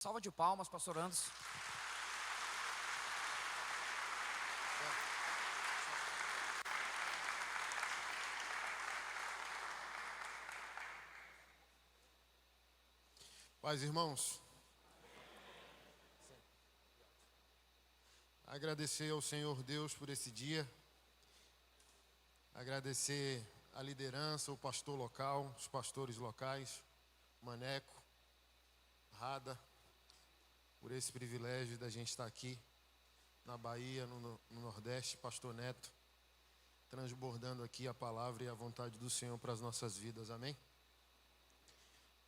Salva de palmas, pastor Anderson. Paz, irmãos. Agradecer ao Senhor Deus por esse dia. Agradecer a liderança, o pastor local, os pastores locais, Maneco, Rada, por esse privilégio da gente estar aqui na Bahia, no Nordeste, pastor Neto, transbordando aqui a palavra e a vontade do Senhor para as nossas vidas, amém?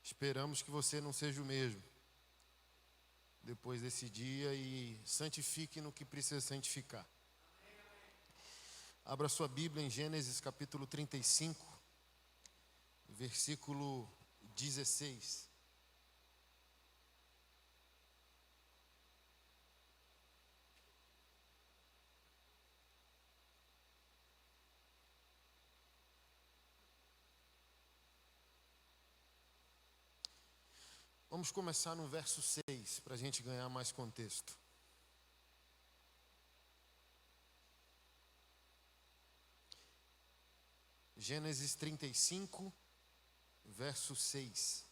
Esperamos que você não seja o mesmo depois desse dia e santifique no que precisa santificar. Abra sua Bíblia em Gênesis capítulo 35, versículo 16. Vamos começar no verso 6, para a gente ganhar mais contexto. Gênesis 35, verso 6.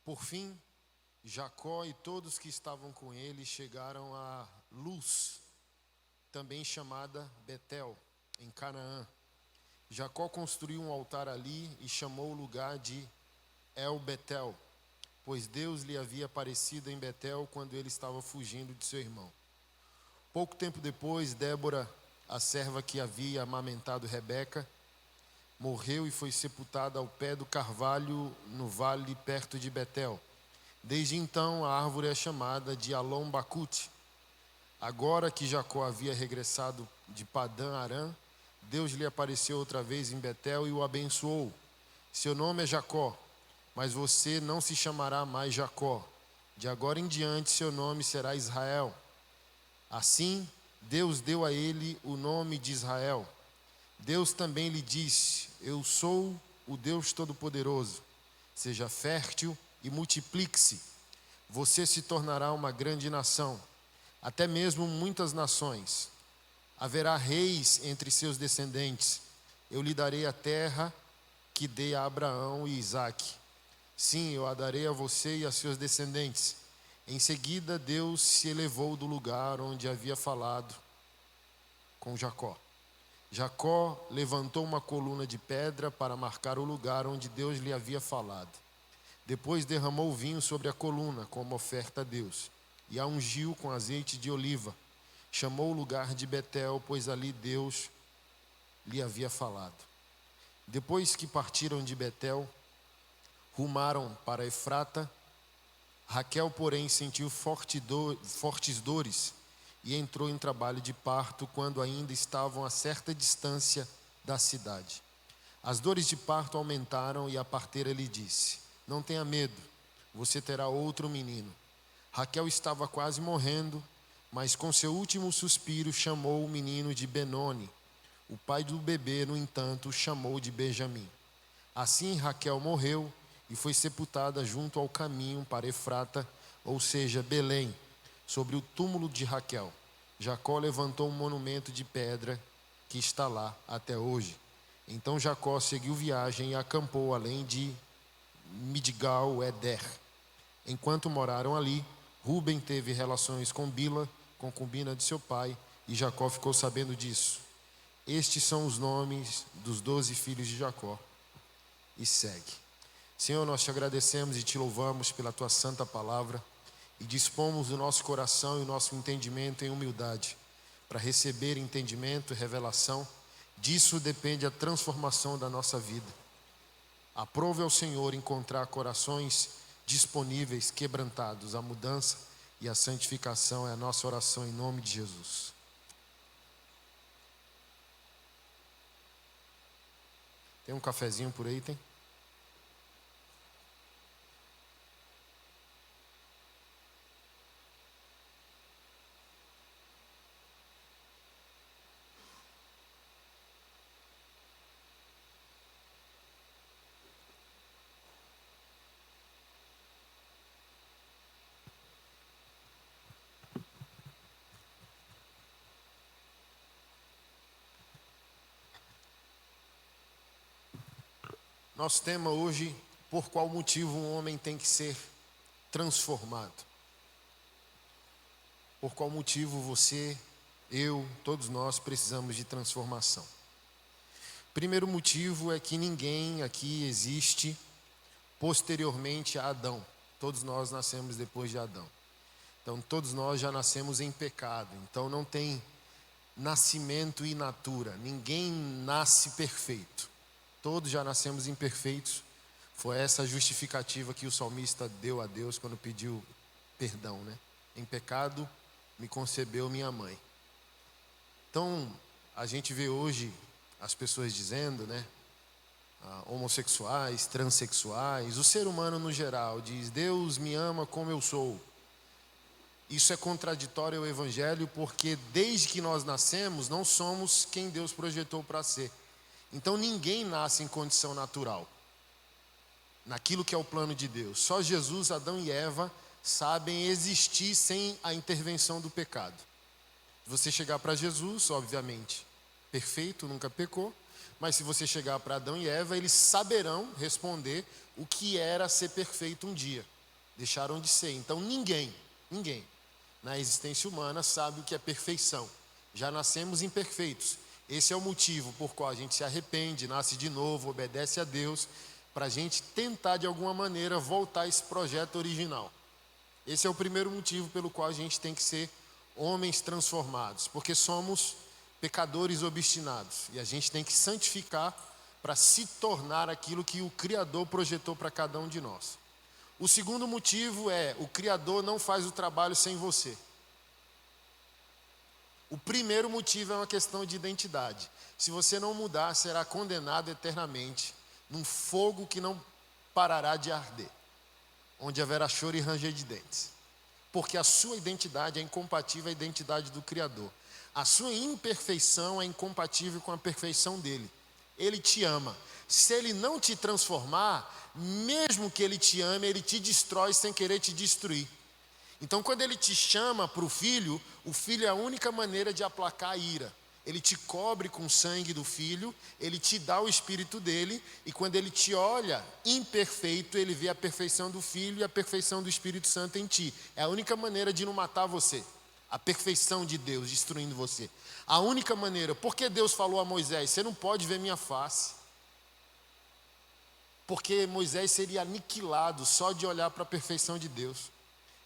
Por fim, Jacó e todos que estavam com ele chegaram a Luz, também chamada Betel, em Canaã. Jacó construiu um altar ali e chamou o lugar de El Betel, pois Deus lhe havia aparecido em Betel quando ele estava fugindo de seu irmão. Pouco tempo depois, Débora, a serva que havia amamentado Rebeca, morreu e foi sepultada ao pé do carvalho no vale perto de Betel. Desde então, a árvore é chamada de Alon-Bacute. Agora que Jacó havia regressado de Padã-Arã, Deus lhe apareceu outra vez em Betel e o abençoou. Seu nome é Jacó, mas você não se chamará mais Jacó. De agora em diante, seu nome será Israel. Assim, Deus deu a ele o nome de Israel. Deus também lhe disse: Eu sou o Deus Todo-Poderoso. Seja fértil e multiplique-se. Você se tornará uma grande nação, até mesmo muitas nações. Haverá reis entre seus descendentes. Eu lhe darei a terra que dei a Abraão e Isaque. Sim, eu a darei a você e a seus descendentes. Em seguida, Deus se elevou do lugar onde havia falado com Jacó. Jacó levantou uma coluna de pedra para marcar o lugar onde Deus lhe havia falado. Depois derramou vinho sobre a coluna como oferta a Deus e a ungiu com azeite de oliva. Chamou o lugar de Betel, pois ali Deus lhe havia falado. Depois que partiram de Betel, rumaram para Efrata. Raquel, porém, sentiu fortes dores e entrou em trabalho de parto quando ainda estavam a certa distância da cidade. As dores de parto aumentaram e a parteira lhe disse: Não tenha medo, você terá outro menino. Raquel estava quase morrendo, mas com seu último suspiro chamou o menino de Benoni. O pai do bebê, no entanto, o chamou de Benjamim. Assim Raquel morreu e foi sepultada junto ao caminho para Efrata, ou seja, Belém, sobre o túmulo de Raquel. Jacó levantou um monumento de pedra que está lá até hoje. Então Jacó seguiu viagem e acampou além de Midgal-Eder. Enquanto moraram ali, Ruben teve relações com Bila, concubina de seu pai, e Jacó ficou sabendo disso. Estes são os nomes dos 12 filhos de Jacó. E segue. Senhor, nós te agradecemos e te louvamos pela tua santa palavra e dispomos o nosso coração e o nosso entendimento em humildade para receber entendimento e revelação. Disso depende a transformação da nossa vida. Aprove ao Senhor encontrar corações disponíveis, quebrantados. A mudança e a santificação é a nossa oração em nome de Jesus. Tem um cafezinho por aí, tem? Nosso tema hoje, por qual motivo um homem tem que ser transformado? Por qual motivo você, eu, todos nós precisamos de transformação? Primeiro motivo é que ninguém aqui existe posteriormente a Adão. Todos nós nascemos depois de Adão. Então todos nós já nascemos em pecado. Então não tem nascimento in natura. Ninguém nasce perfeito. Todos já nascemos imperfeitos. Foi essa a justificativa que o salmista deu a Deus quando pediu perdão, né? Em pecado me concebeu minha mãe. Então a gente vê hoje as pessoas dizendo, né? Homossexuais, transexuais, o ser humano no geral diz: Deus me ama como eu sou. Isso é contraditório ao Evangelho, porque desde que nós nascemos não somos quem Deus projetou para ser. Então ninguém nasce em condição natural, naquilo que é o plano de Deus. Só Jesus, Adão e Eva sabem existir sem a intervenção do pecado. Se você chegar para Jesus, obviamente, perfeito, nunca pecou. Mas se você chegar para Adão e Eva, eles saberão responder o que era ser perfeito um dia. Deixaram de ser. Então ninguém na existência humana sabe o que é perfeição. Já nascemos imperfeitos. Esse é o motivo por qual a gente se arrepende, nasce de novo, obedece a Deus, para a gente tentar de alguma maneira voltar a esse projeto original. Esse é o primeiro motivo pelo qual a gente tem que ser homens transformados, porque somos pecadores obstinados e a gente tem que santificar para se tornar aquilo que o Criador projetou para cada um de nós. O segundo motivo é: o Criador não faz o trabalho sem você. O primeiro motivo é uma questão de identidade. Se você não mudar, será condenado eternamente num fogo que não parará de arder, onde haverá choro e ranger de dentes. Porque a sua identidade é incompatível à identidade do Criador. A sua imperfeição é incompatível com a perfeição dele. Ele te ama. Se ele não te transformar, mesmo que ele te ame, ele te destrói sem querer te destruir. Então, quando ele te chama para o filho é a única maneira de aplacar a ira. Ele te cobre com o sangue do filho, ele te dá o espírito dele, e quando ele te olha imperfeito, ele vê a perfeição do filho e a perfeição do Espírito Santo em ti. É a única maneira de não matar você. A perfeição de Deus destruindo você. A única maneira. Porque Deus falou a Moisés: você não pode ver minha face. Porque Moisés seria aniquilado só de olhar para a perfeição de Deus.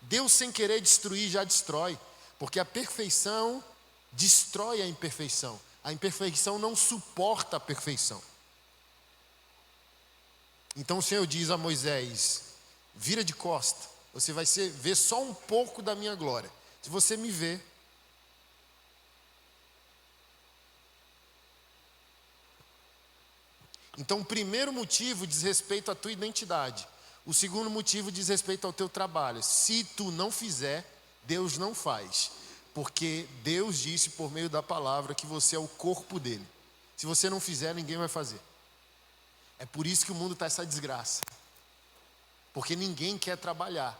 Deus, sem querer destruir, já destrói. Porque a perfeição destrói a imperfeição. A imperfeição não suporta a perfeição. Então o Senhor diz a Moisés: vira de costa, você vai ver só um pouco da minha glória. Se você me vê, então o primeiro motivo diz respeito à tua identidade. O segundo motivo diz respeito ao teu trabalho. Se tu não fizer, Deus não faz. Porque Deus disse por meio da palavra que você é o corpo dele. Se você não fizer, ninguém vai fazer. É por isso que o mundo está essa desgraça. Porque ninguém quer trabalhar.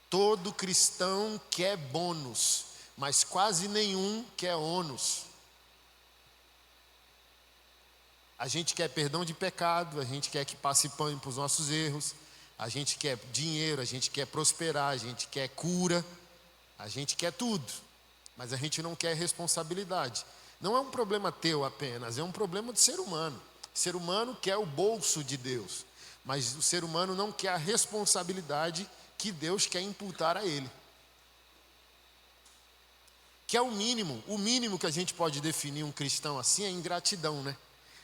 Todo cristão quer bônus, mas quase nenhum quer ônus. A gente quer perdão de pecado, a gente quer que passe pano para os nossos erros, a gente quer dinheiro, a gente quer prosperar, a gente quer cura, a gente quer tudo, mas a gente não quer responsabilidade. Não é um problema teu apenas, é um problema do ser humano. O ser humano quer o bolso de Deus, mas o ser humano não quer a responsabilidade que Deus quer imputar a ele. Que é o mínimo que a gente pode definir um cristão assim é ingratidão, né?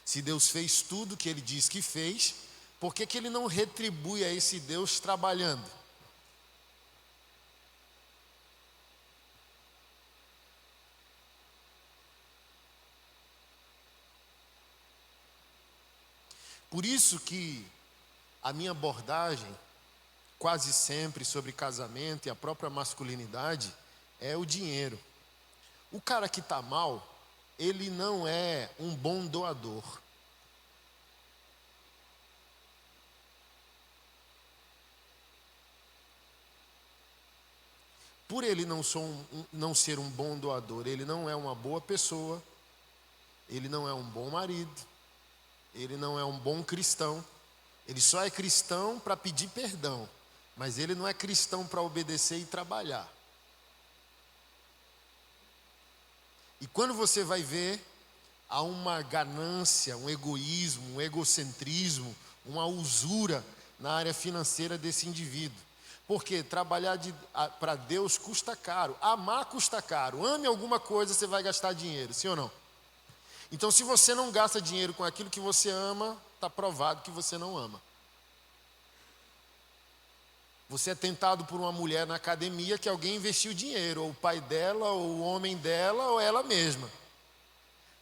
Se Deus fez tudo que ele diz que fez, por que ele não retribui a esse Deus trabalhando? Por isso que a minha abordagem, quase sempre sobre casamento e a própria masculinidade, é o dinheiro. O cara que está mal, ele não é um bom doador. Por ele não ser um bom doador, ele não é uma boa pessoa, ele não é um bom marido, ele não é um bom cristão. Ele só é cristão para pedir perdão, mas ele não é cristão para obedecer e trabalhar. E quando você vai ver, há uma ganância, um egoísmo, um egocentrismo, uma usura na área financeira desse indivíduo. Porque trabalhar para Deus custa caro, amar custa caro. Ame alguma coisa, você vai gastar dinheiro, sim ou não? Então, se você não gasta dinheiro com aquilo que você ama, está provado que você não ama. Você é tentado por uma mulher na academia que alguém investiu dinheiro, ou o pai dela, ou o homem dela, ou ela mesma.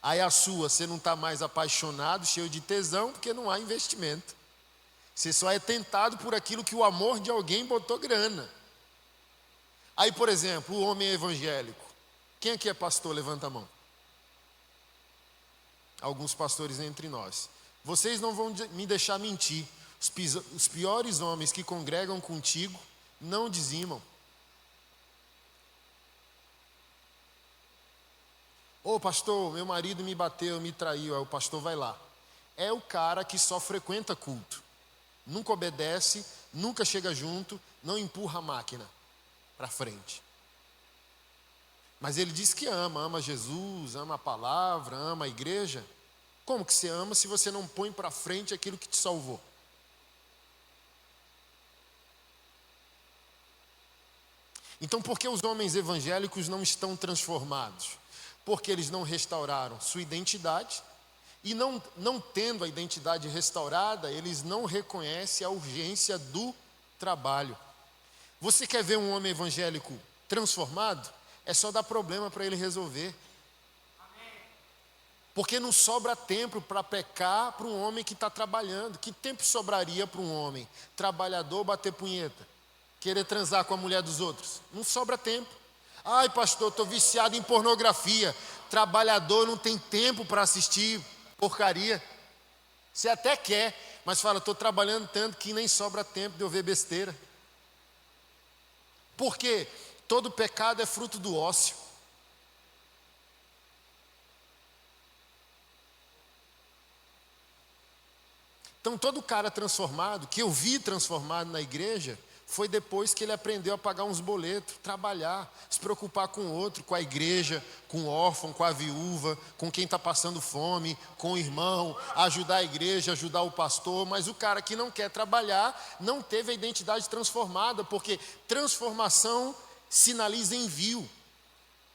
Aí a sua, você não está mais apaixonado, cheio de tesão, porque não há investimento. Você só é tentado por aquilo que o amor de alguém botou grana. Aí, por exemplo, o homem evangélico. Quem aqui é pastor? Levanta a mão. Alguns pastores entre nós. Vocês não vão me deixar mentir. Os piores homens que congregam contigo não dizimam. Ô pastor, meu marido me bateu, me traiu. Aí o pastor vai lá. É o cara que só frequenta culto. Nunca obedece, nunca chega junto, não empurra a máquina para frente. Mas ele diz que ama Jesus, ama a palavra, ama a igreja. Como que você ama se você não põe para frente aquilo que te salvou? Então, por que os homens evangélicos não estão transformados? Porque eles não restauraram sua identidade. E não tendo a identidade restaurada, eles não reconhecem a urgência do trabalho. Você quer ver um homem evangélico transformado? É só dar problema para ele resolver. Porque não sobra tempo para pecar para um homem que está trabalhando. Que tempo sobraria para um homem trabalhador bater punheta? Querer transar com a mulher dos outros? Não sobra tempo. Ai pastor, estou viciado em pornografia. Trabalhador não tem tempo para assistir porcaria. Você até quer, mas fala, estou trabalhando tanto que nem sobra tempo de eu ver besteira. Porque todo pecado é fruto do ócio. Então todo cara transformado, que eu vi transformado na igreja, foi depois que ele aprendeu a pagar uns boletos, trabalhar, se preocupar com o outro, com a igreja, com o órfão, com a viúva, com quem está passando fome, com o irmão, ajudar a igreja, ajudar o pastor. Mas o cara que não quer trabalhar não teve a identidade transformada, porque transformação sinaliza envio.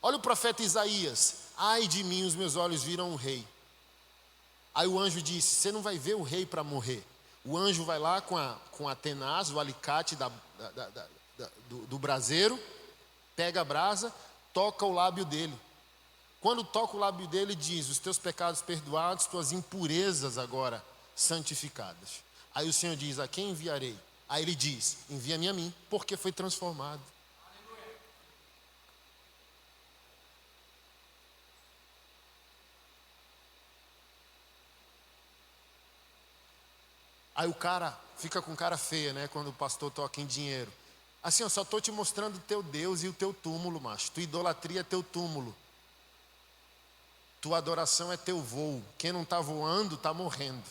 Olha o profeta Isaías: ai de mim, os meus olhos viram um rei. Aí o anjo disse: você não vai ver o rei para morrer. O anjo vai lá com a tenaz, o alicate do braseiro, pega a brasa, toca o lábio dele. Quando toca o lábio dele, diz: os teus pecados perdoados, tuas impurezas agora santificadas. Aí o Senhor diz: a quem enviarei? Aí ele diz: envia-me a mim, porque foi transformado. Aí o cara fica com cara feia, né? Quando o pastor toca em dinheiro. Assim, eu só estou te mostrando o teu Deus e o teu túmulo, macho. Tua idolatria é teu túmulo. Tua adoração é teu voo. Quem não está voando, está morrendo.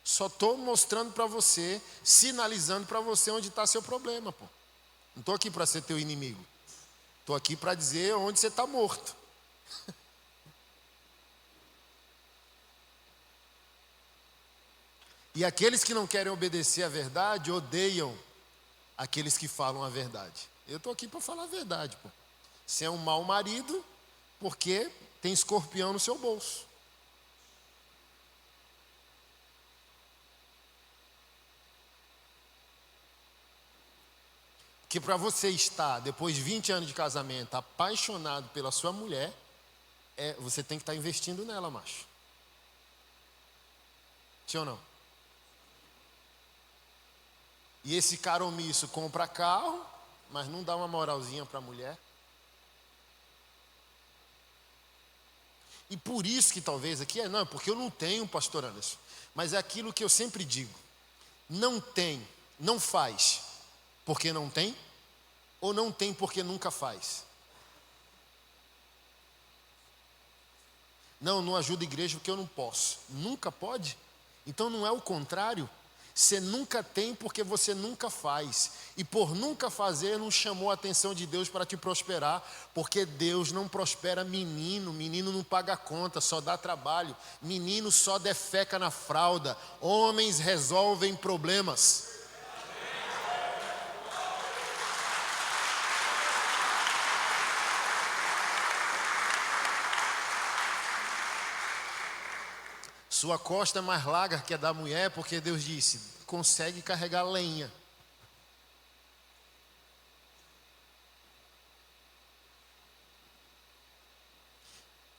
Só estou mostrando para você, sinalizando para você onde está seu problema, pô. Não estou aqui para ser teu inimigo. Estou aqui para dizer onde você está morto. E aqueles que não querem obedecer à verdade odeiam aqueles que falam a verdade. Eu estou aqui para falar a verdade, pô. Você é um mau marido porque tem escorpião no seu bolso. Que para você estar, depois de 20 anos de casamento, apaixonado pela sua mulher, você tem que estar investindo nela, macho. Sim ou não? E esse cara omisso compra carro, mas não dá uma moralzinha para a mulher. E por isso que talvez aqui não, porque eu não tenho, pastor Anderson. Mas é aquilo que eu sempre digo. Não tem, não faz porque não tem, ou não tem porque nunca faz. Não ajudo a igreja porque eu não posso. Nunca pode? Então não é o contrário? Você nunca tem porque você nunca faz. E por nunca fazer não chamou a atenção de Deus para te prosperar. Porque Deus não prospera menino. Menino não paga conta, só dá trabalho. Menino só defeca na fralda. Homens resolvem problemas. Sua costa é mais larga que a da mulher, porque Deus disse, consegue carregar lenha.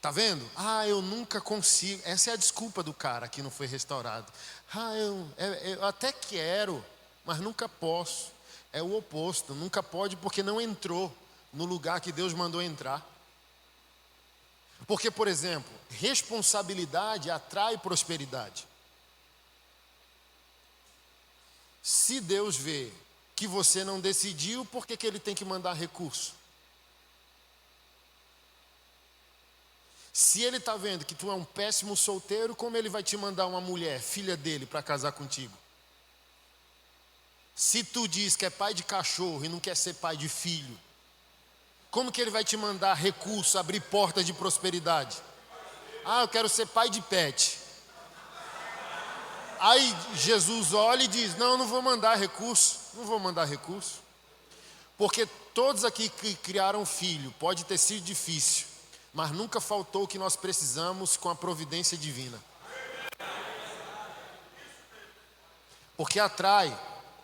Tá vendo? Eu nunca consigo. Essa é a desculpa do cara que não foi restaurado. Eu até quero, mas nunca posso. É o oposto, nunca pode porque não entrou no lugar que Deus mandou entrar. Porque, por exemplo, responsabilidade atrai prosperidade. Se Deus vê que você não decidiu, por que Ele tem que mandar recurso? Se Ele está vendo que tu é um péssimo solteiro, como Ele vai te mandar uma mulher, filha dele, para casar contigo? Se tu diz que é pai de cachorro e não quer ser pai de filho, como que Ele vai te mandar recurso, abrir portas de prosperidade? Eu quero ser pai de pet. Aí Jesus olha e diz, não vou mandar recurso. Não vou mandar recurso. Porque todos aqui que criaram filho, pode ter sido difícil, mas nunca faltou o que nós precisamos com a providência divina. Porque atrai,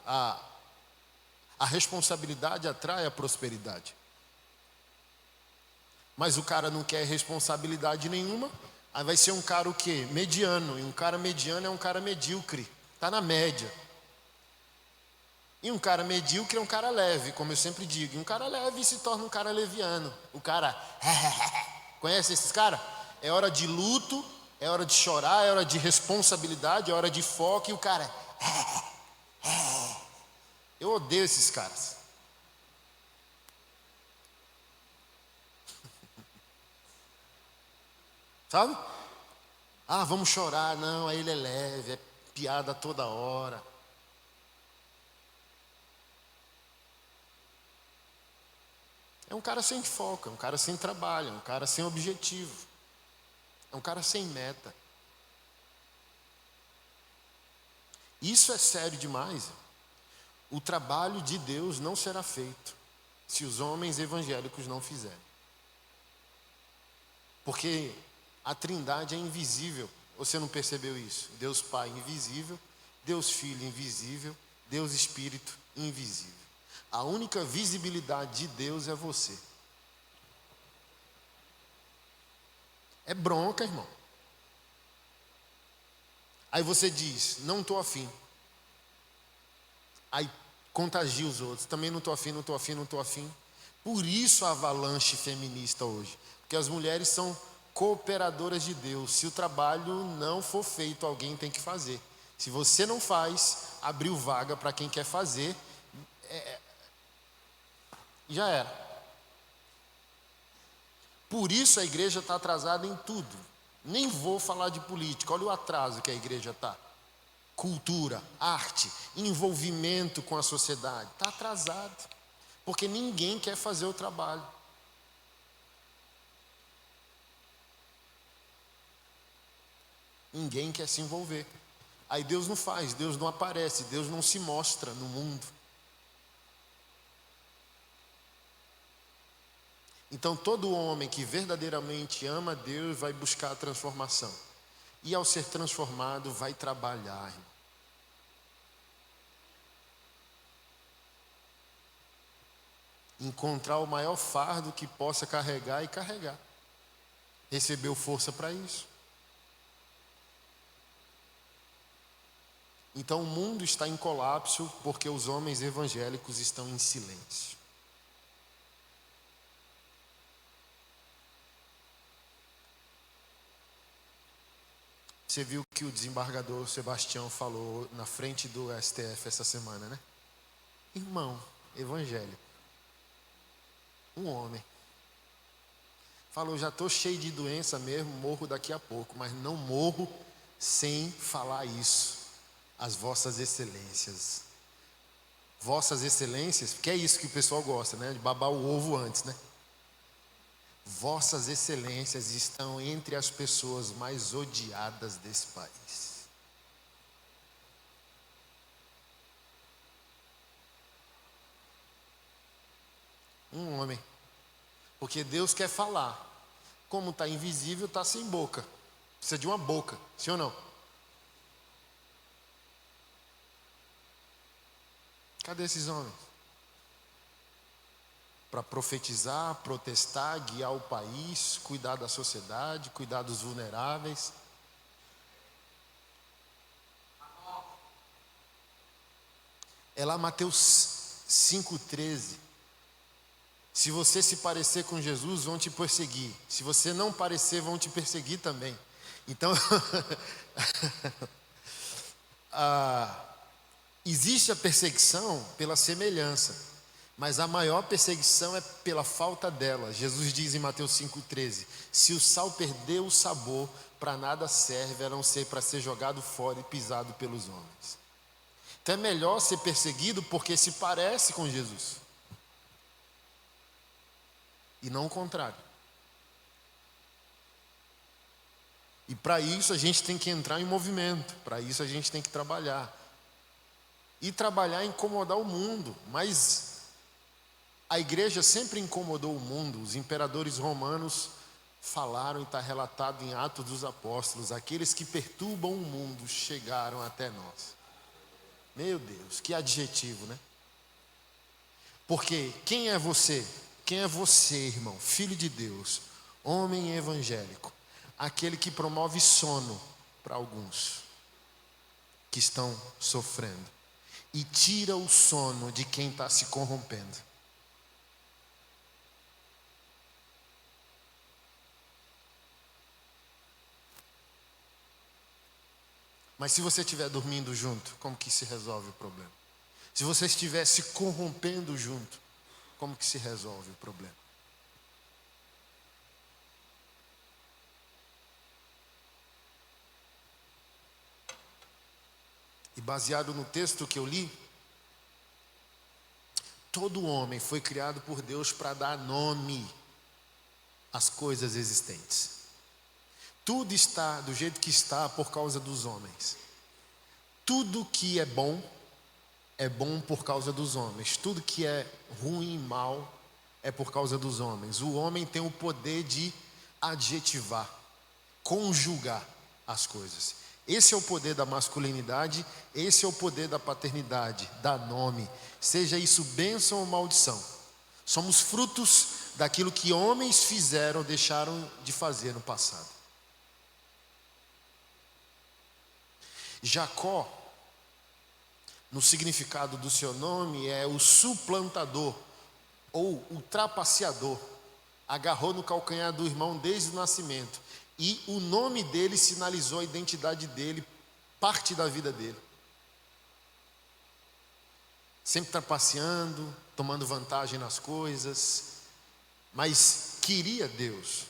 a responsabilidade atrai a prosperidade. Mas o cara não quer responsabilidade nenhuma, aí vai ser um cara o quê? Mediano, e um cara mediano é um cara medíocre, está na média. E um cara medíocre é um cara leve, como eu sempre digo, e um cara leve se torna um cara leviano. O cara, conhece esses caras? É hora de luto, é hora de chorar, é hora de responsabilidade, é hora de foco, e o cara, eu odeio esses caras. Sabe? Vamos chorar. Não, aí ele é leve, é piada toda hora. É um cara sem foco, é um cara sem trabalho, é um cara sem objetivo. É um cara sem meta. Isso é sério demais. O trabalho de Deus não será feito se os homens evangélicos não fizerem. Porque a Trindade é invisível. Você não percebeu isso? Deus Pai invisível, Deus Filho invisível, Deus Espírito invisível. A única visibilidade de Deus é você. É bronca, irmão. Aí você diz, não estou afim. Aí contagia os outros. Também não estou afim, não estou afim, não estou afim. Por isso a avalanche feminista hoje. Porque as mulheres são cooperadoras de Deus. Se o trabalho não for feito, alguém tem que fazer. Se você não faz, abriu vaga para quem quer fazer, já era. Por isso a igreja está atrasada em tudo. Nem vou falar de política, olha o atraso que a igreja está. Cultura, arte, envolvimento com a sociedade. Está atrasado. Porque ninguém quer fazer o trabalho. Ninguém quer se envolver. Aí Deus não faz, Deus não aparece, Deus não se mostra no mundo. Então todo homem que verdadeiramente ama Deus vai buscar a transformação. E ao ser transformado vai trabalhar, irmão. Encontrar o maior fardo que possa carregar e carregar. Recebeu força para isso. Então o mundo está em colapso porque os homens evangélicos estão em silêncio. Você viu que o desembargador Sebastião falou na frente do STF essa semana, né? Irmão evangélico, um homem, Falou, já estou cheio de doença mesmo, morro daqui a pouco, mas não morro sem falar isso. As vossas excelências. Vossas excelências, porque é isso que o pessoal gosta, né? De babar o ovo antes, né? Vossas excelências estão entre as pessoas mais odiadas desse país. Um homem. Porque Deus quer falar. Como está invisível, está sem boca. Precisa de uma boca, sim ou não? Cadê esses homens? Para profetizar, protestar, guiar o país, cuidar da sociedade, cuidar dos vulneráveis. É lá Mateus 5,13. Se você se parecer com Jesus, vão te perseguir. Se você não parecer, vão te perseguir também. Então, existe a perseguição pela semelhança, mas a maior perseguição é pela falta dela. Jesus diz em Mateus 5,13: se o sal perder o sabor, para nada serve, a não ser para ser jogado fora e pisado pelos homens. Então é melhor ser perseguido porque se parece com Jesus, e não o contrário. E para isso a gente tem que entrar em movimento, para isso a gente tem que trabalhar. E trabalhar é incomodar o mundo, mas a igreja sempre incomodou o mundo. Os imperadores romanos falaram, e está relatado em Atos dos Apóstolos: aqueles que perturbam o mundo chegaram até nós. Meu Deus, que adjetivo, né? Porque quem é você? Quem é você, irmão? Filho de Deus, homem evangélico, aquele que promove sono para alguns que estão sofrendo e tira o sono de quem está se corrompendo. Mas se você estiver dormindo junto, como que se resolve o problema? Se você estiver se corrompendo junto, como que se resolve o problema? E baseado no texto que eu li, todo homem foi criado por Deus para dar nome às coisas existentes. Tudo está do jeito que está por causa dos homens. Tudo que é bom por causa dos homens. Tudo que é ruim, mal, é por causa dos homens. O homem tem o poder de adjetivar, conjugar as coisas. Esse é o poder da masculinidade, esse é o poder da paternidade, dar nome, seja isso bênção ou maldição. Somos frutos daquilo que homens fizeram, deixaram de fazer no passado. Jacó, no significado do seu nome, é o suplantador ou o trapaceador. Agarrou no calcanhar do irmão desde o nascimento. E o nome dele sinalizou a identidade dele, parte da vida dele. Sempre trapaceando, tomando vantagem nas coisas, mas queria Deus.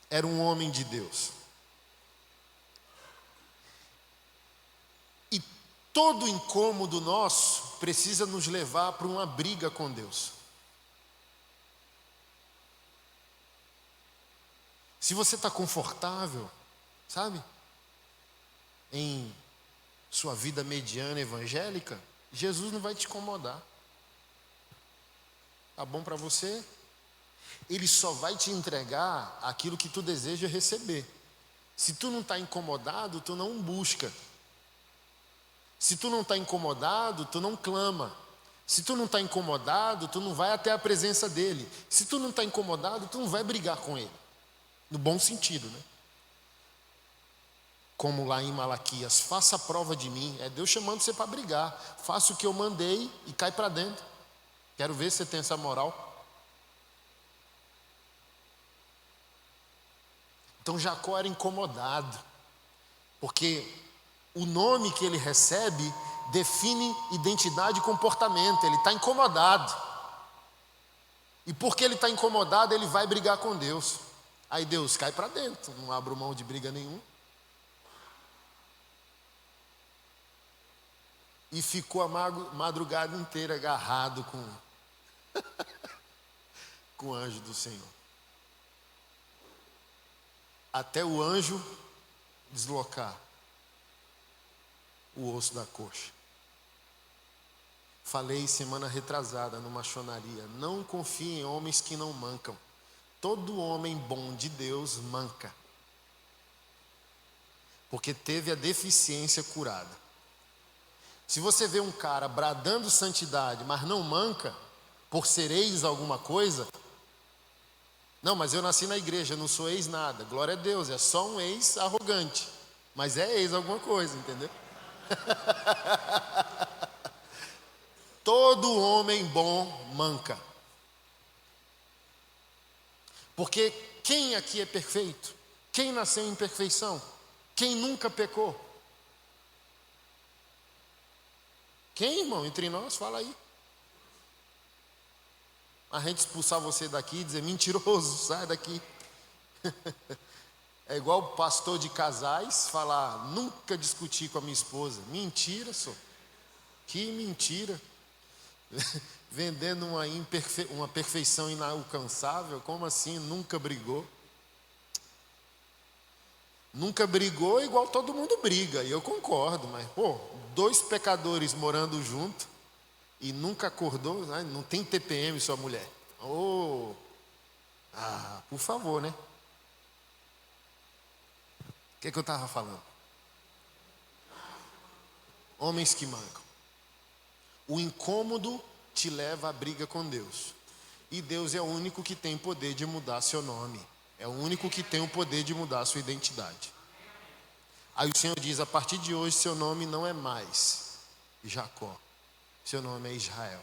Era um homem de Deus. E todo incômodo nosso precisa nos levar para uma briga com Deus. Se você está confortável, sabe, em sua vida mediana evangélica, Jesus não vai te incomodar. Tá bom para você? Ele só vai te entregar aquilo que tu deseja receber. Se tu não está incomodado, tu não busca. Se tu não está incomodado, tu não clama. Se tu não está incomodado, tu não vai até a presença dele. Se tu não está incomodado, tu não vai brigar com ele. No bom sentido, né? Como lá em Malaquias: faça a prova de mim. É Deus chamando você para brigar. Faça o que eu mandei e cai para dentro. Quero ver se você tem essa moral. Então Jacó era incomodado, porque o nome que ele recebe define identidade e comportamento. Ele está incomodado. E porque ele está incomodado, ele vai brigar com Deus. Aí Deus cai para dentro, não abre mão de briga nenhuma. E ficou a madrugada inteira agarrado com o anjo do Senhor. Até o anjo deslocar o osso da coxa. Falei semana retrasada numa maçonaria: não confie em homens que não mancam. Todo homem bom de Deus manca, porque teve a deficiência curada. Se você vê um cara bradando santidade, mas não manca, por ser ex alguma coisa, não, mas eu nasci na igreja, não sou ex nada, glória a Deus, é só um ex arrogante, mas é ex alguma coisa, entendeu? Todo homem bom manca. Porque quem aqui é perfeito? Quem nasceu em perfeição? Quem nunca pecou? Quem, irmão, entre nós? Fala aí. A gente expulsar você daqui e dizer: mentiroso, sai daqui. É igual o pastor de casais falar: nunca discuti com a minha esposa. Mentira, só. Que mentira. Vendendo uma perfeição inalcançável. Como assim? Nunca brigou? Nunca brigou igual todo mundo briga, e eu concordo, mas dois pecadores morando junto e nunca acordou, né? Não tem TPM sua mulher. Por favor, né? O que eu estava falando? Homens que mancam. O incômodo te leva à briga com Deus. E Deus é o único que tem poder de mudar seu nome. É o único que tem o poder de mudar sua identidade. Aí o Senhor diz: a partir de hoje seu nome não é mais Jacó. Seu nome é Israel.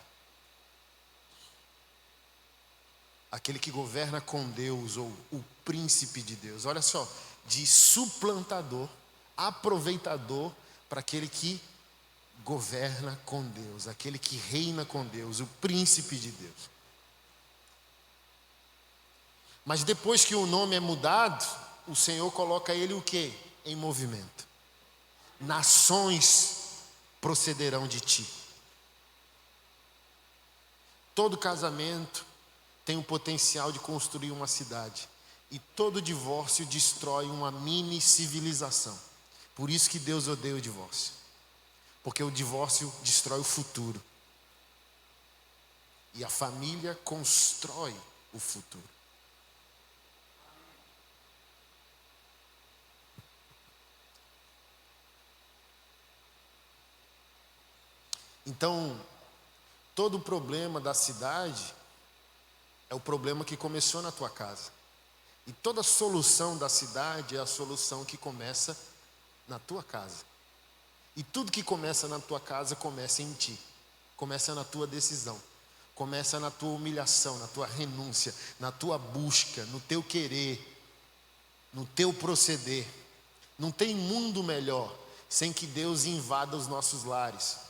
Aquele que governa com Deus, ou o príncipe de Deus. Olha só, de suplantador, aproveitador, para aquele que governa com Deus, aquele que reina com Deus, o príncipe de Deus. Mas depois que o nome é mudado, o Senhor coloca ele o quê? Em movimento. Nações procederão de ti. Todo casamento tem o potencial de construir uma cidade. E todo divórcio destrói uma mini civilização. Por isso que Deus odeia o divórcio. Porque o divórcio destrói o futuro. E a família constrói o futuro. Então, todo o problema da cidade é o problema que começou na tua casa. E toda a solução da cidade é a solução que começa na tua casa. E tudo que começa na tua casa começa em ti. Começa na tua decisão. Começa na tua humilhação, na tua renúncia, na tua busca, no teu querer, no teu proceder. Não tem mundo melhor sem que Deus invada os nossos lares.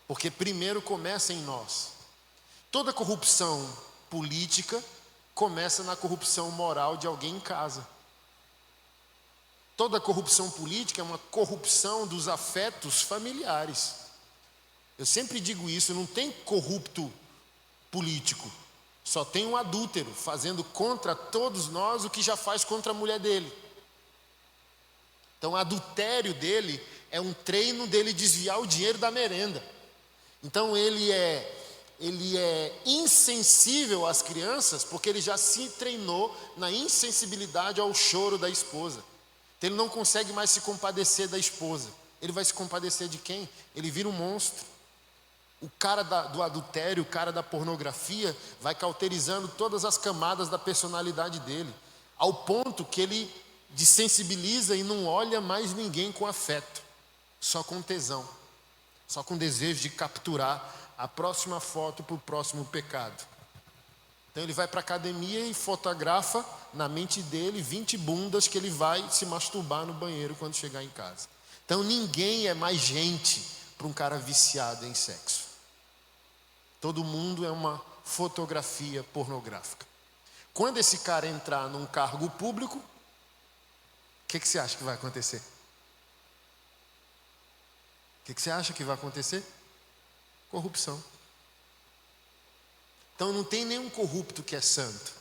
Porque primeiro começa em nós. Toda corrupção política começa na corrupção moral de alguém em casa. Toda corrupção política é uma corrupção dos afetos familiares. Eu sempre digo isso: não tem corrupto político. Só tem um adúltero fazendo contra todos nós o que já faz contra a mulher dele. Então o adultério dele é um treino dele desviar o dinheiro da merenda. Então ele é insensível às crianças porque ele já se treinou na insensibilidade ao choro da esposa. Então ele não consegue mais se compadecer da esposa. Ele vai se compadecer de quem? Ele vira um monstro. O cara do adultério, o cara da pornografia vai cauterizando todas as camadas da personalidade dele, ao ponto que ele desensibiliza e não olha mais ninguém com afeto, só com tesão, só com desejo de capturar a próxima foto para o próximo pecado. Então ele vai para a academia e fotografa na mente dele 20 bundas que ele vai se masturbar no banheiro quando chegar em casa. Então ninguém é mais gente para um cara viciado em sexo. Todo mundo é uma fotografia pornográfica. Quando esse cara entrar num cargo público, o que você acha que vai acontecer? O que você acha que vai acontecer? Corrupção. Então não tem nenhum corrupto que é santo.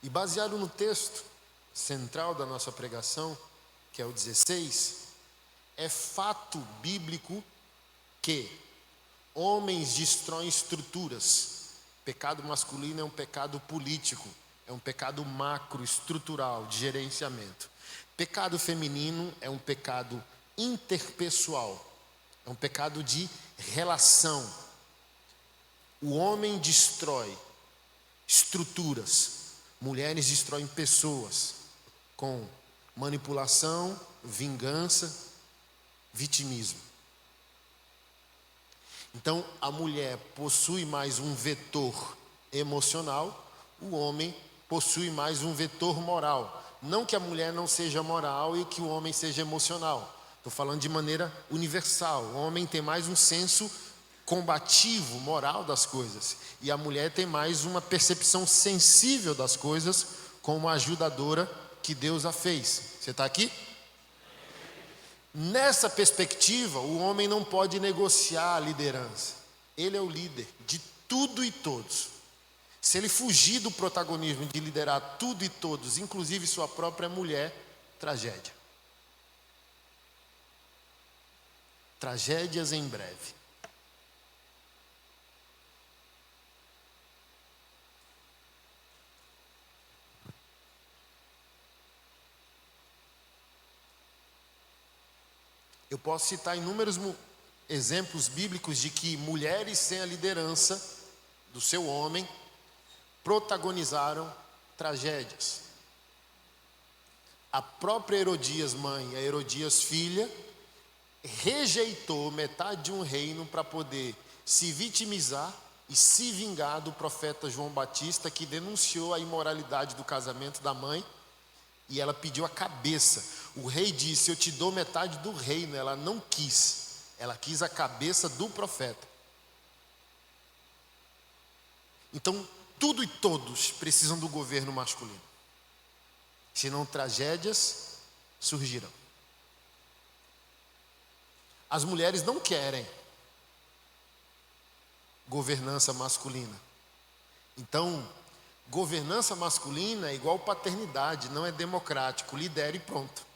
E baseado no texto central da nossa pregação, que é o 16, é fato bíblico que homens destroem estruturas. Pecado masculino é um pecado político, é um pecado macroestrutural de gerenciamento. Pecado feminino é um pecado interpessoal, é um pecado de relação. O homem destrói estruturas, mulheres destroem pessoas com manipulação, vingança, vitimismo. Então, a mulher possui mais um vetor emocional, o homem possui mais um vetor moral. Não que a mulher não seja moral e que o homem seja emocional. Estou falando de maneira universal. O homem tem mais um senso combativo, moral das coisas. E a mulher tem mais uma percepção sensível das coisas como ajudadora que Deus a fez. Você está aqui? Nessa perspectiva, o homem não pode negociar a liderança. Ele é o líder de tudo e todos. Se ele fugir do protagonismo de liderar tudo e todos, inclusive sua própria mulher, tragédia. Tragédias em breve. Eu posso citar inúmeros exemplos bíblicos de que mulheres sem a liderança do seu homem protagonizaram tragédias. A própria Herodias mãe, a Herodias filha, rejeitou metade de um reino para poder se vitimizar e se vingar do profeta João Batista, que denunciou a imoralidade do casamento da mãe, e ela pediu a cabeça. O rei disse: eu te dou metade do reino. Ela não quis, ela quis a cabeça do profeta. Então, tudo e todos precisam do governo masculino, senão tragédias surgirão. As mulheres não querem governança masculina. Então, governança masculina é igual paternidade, não é democrático, lidere e pronto.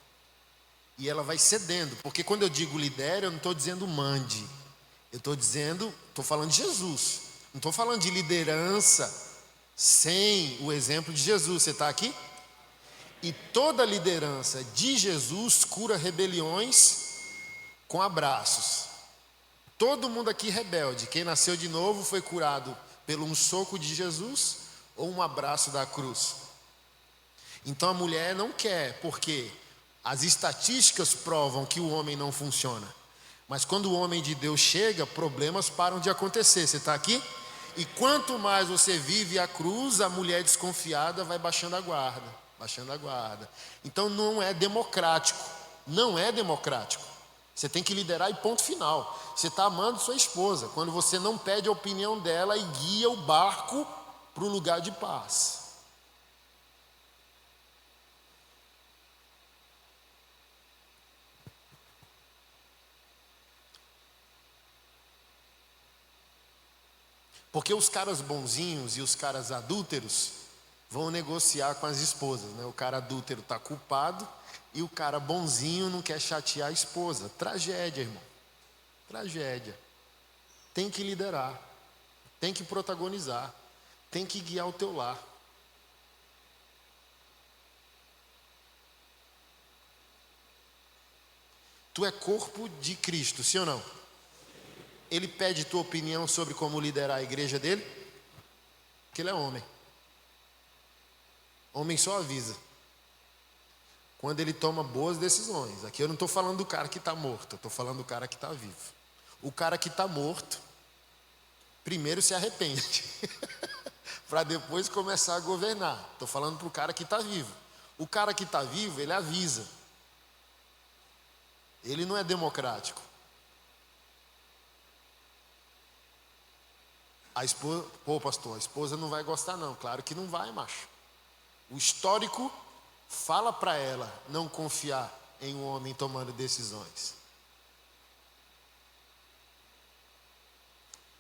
E ela vai cedendo, porque quando eu digo lidere, eu não estou dizendo mande. Eu estou falando de Jesus. Não estou falando de liderança sem o exemplo de Jesus. Você está aqui? E toda liderança de Jesus cura rebeliões com abraços. Todo mundo aqui rebelde, quem nasceu de novo foi curado pelo um soco de Jesus ou um abraço da cruz. Então a mulher não quer, porque as estatísticas provam que o homem não funciona. Mas quando o homem de Deus chega, problemas param de acontecer. Você está aqui? E quanto mais você vive a cruz, a mulher desconfiada vai baixando a guarda, baixando a guarda. Então não é democrático. Não é democrático. Você tem que liderar e ponto final. Você está amando sua esposa quando você não pede a opinião dela e guia o barco para o lugar de paz. Porque os caras bonzinhos e os caras adúlteros vão negociar com as esposas, né? O cara adúltero está culpado e o cara bonzinho não quer chatear a esposa. Tragédia, irmão. Tragédia. Tem que liderar, tem que protagonizar, tem que guiar o teu lar. Tu é corpo de Cristo, sim ou não? Ele pede tua opinião sobre como liderar a igreja dele? Porque ele é homem. Homem só avisa quando ele toma boas decisões. Aqui eu não estou falando do cara que está morto, eu estou falando do cara que está vivo. O cara que está morto, primeiro se arrepende, para depois começar a governar. Estou falando para o cara que está vivo. O cara que está vivo, ele avisa. Ele não é democrático. A esposa, pô, pastor, a esposa não vai gostar não. Claro que não vai, macho. O histórico fala para ela não confiar em um homem tomando decisões.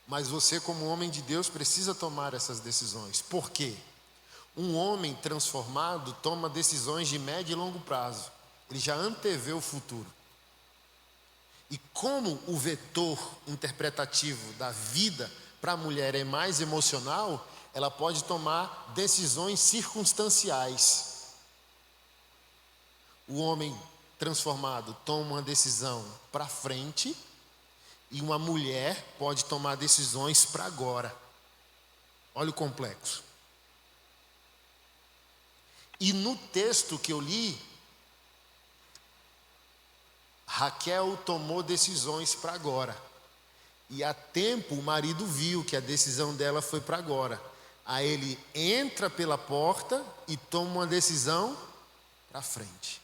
Mas você, como homem de Deus, precisa tomar essas decisões. Por quê? Um homem transformado toma decisões de médio e longo prazo. Ele já antevê o futuro. E como o vetor interpretativo da vida para a mulher é mais emocional, ela pode tomar decisões circunstanciais. O homem transformado toma uma decisão para frente e uma mulher pode tomar decisões para agora. Olha o complexo. E no texto que eu li, Raquel tomou decisões para agora. E há tempo o marido viu que a decisão dela foi para agora. Aí ele entra pela porta e toma uma decisão para frente.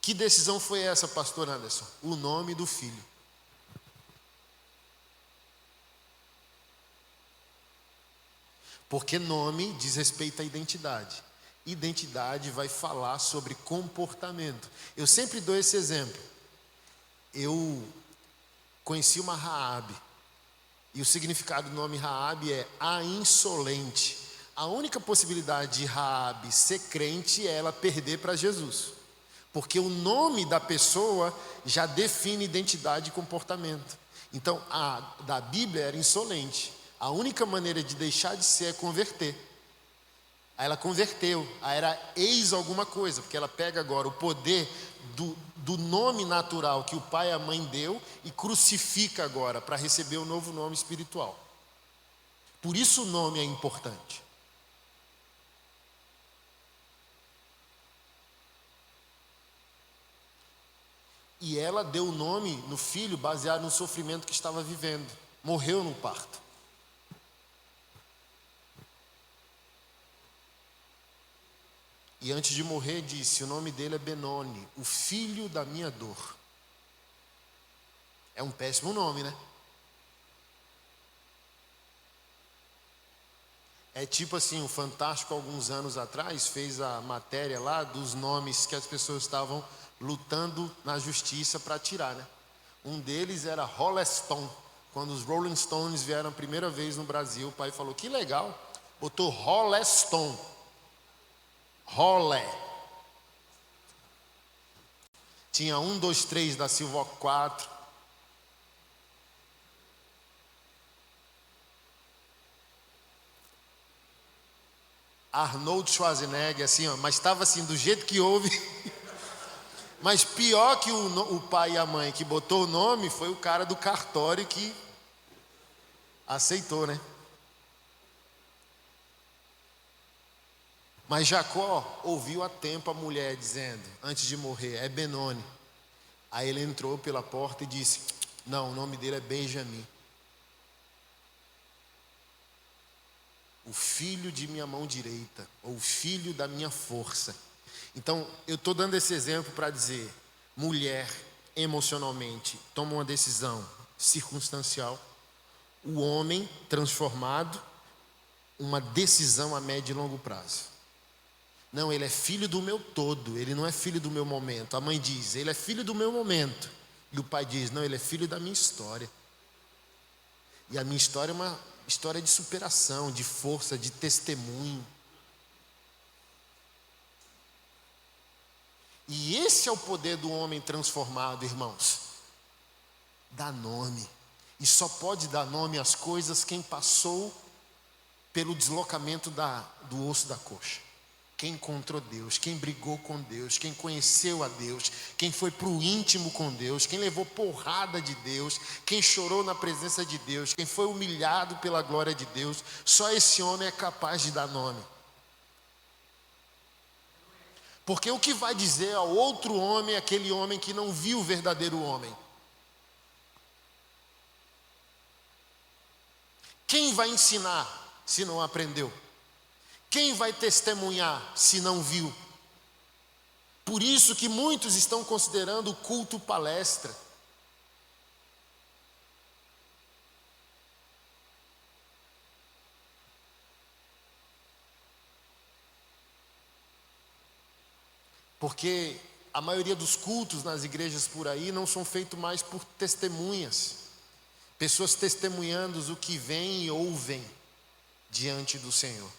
Que decisão foi essa, pastor Anderson? O nome do filho. Porque nome diz respeito à identidade. Identidade vai falar sobre comportamento. Eu sempre dou esse exemplo. Eu conheci uma Raabe. E o significado do nome Raabe é a insolente. A única possibilidade de Raabe ser crente é ela perder para Jesus. Porque o nome da pessoa já define identidade e comportamento. Então, a da Bíblia era insolente. A única maneira de deixar de ser é converter. Aí ela converteu, aí era ex alguma coisa, porque ela pega agora o poder do nome natural que o pai e a mãe deu e crucifica agora para receber o novo nome espiritual. Por isso o nome é importante. E ela deu o nome no filho baseado no sofrimento que estava vivendo. Morreu no parto. E antes de morrer disse, o nome dele é Benoni, o filho da minha dor. É um péssimo nome, né? É tipo assim, o Fantástico alguns anos atrás fez a matéria lá dos nomes que as pessoas estavam lutando na justiça para tirar, né? Um deles era Roleston. Quando os Rolling Stones vieram a primeira vez no Brasil, o pai falou, que legal, botou Roleston. Rolé. Tinha 1, 2, 3 da Silva 4. Arnold Schwarzenegger, assim, ó, mas estava assim, do jeito que houve. Mas pior que o pai e a mãe que botou o nome foi o cara do cartório que aceitou, né? Mas Jacó ouviu a tempo a mulher dizendo, antes de morrer, é Benoni. Aí ele entrou pela porta e disse, não, o nome dele é Benjamim. O filho de minha mão direita, ou o filho da minha força. Então, eu estou dando esse exemplo para dizer, mulher, emocionalmente, toma uma decisão circunstancial. O homem, transformado, uma decisão a médio e longo prazo. Não, ele é filho do meu todo, ele não é filho do meu momento. A mãe diz, ele é filho do meu momento. E o pai diz, não, ele é filho da minha história. E a minha história é uma história de superação, de força, de testemunho. E esse é o poder do homem transformado, irmãos. Dá nome. E só pode dar nome às coisas quem passou pelo deslocamento do osso da coxa. Quem encontrou Deus, quem brigou com Deus, quem conheceu a Deus, quem foi para o íntimo com Deus, quem levou porrada de Deus, quem chorou na presença de Deus, quem foi humilhado pela glória de Deus, só esse homem é capaz de dar nome. Porque o que vai dizer ao outro homem é aquele homem que não viu o verdadeiro homem? Quem vai ensinar se não aprendeu? Quem vai testemunhar se não viu? Por isso que muitos estão considerando o culto palestra. Porque a maioria dos cultos nas igrejas por aí não são feitos mais por testemunhas. Pessoas testemunhando o que vem e ouvem diante do Senhor.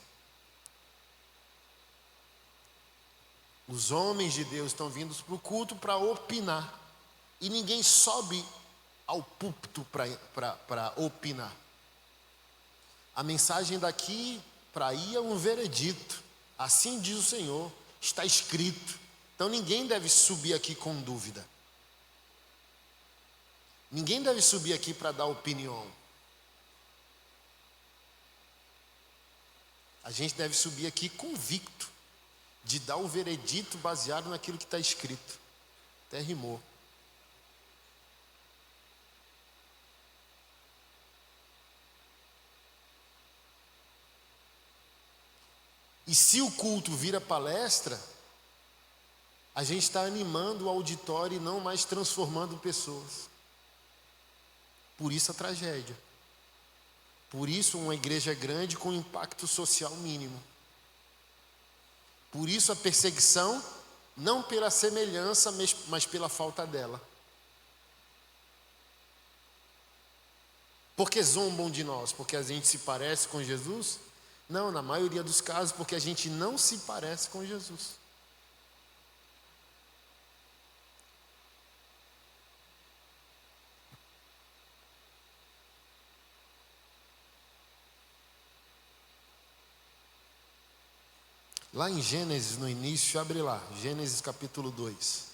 Os homens de Deus estão vindo para o culto para opinar. E ninguém sobe ao púlpito para opinar. A mensagem daqui para aí é um veredito. Assim diz o Senhor, está escrito. Então ninguém deve subir aqui com dúvida. Ninguém deve subir aqui para dar opinião. A gente deve subir aqui convicto de dar o veredito baseado naquilo que está escrito. Até rimou. E se o culto vira palestra, a gente está animando o auditório e não mais transformando pessoas. Por isso a tragédia. Por isso uma igreja grande com impacto social mínimo. Por isso a perseguição, não pela semelhança, mas pela falta dela. Porque zombam de nós? Porque a gente se parece com Jesus? Não, na maioria dos casos, porque a gente não se parece com Jesus. Lá em Gênesis, no início, abre lá, Gênesis capítulo 2.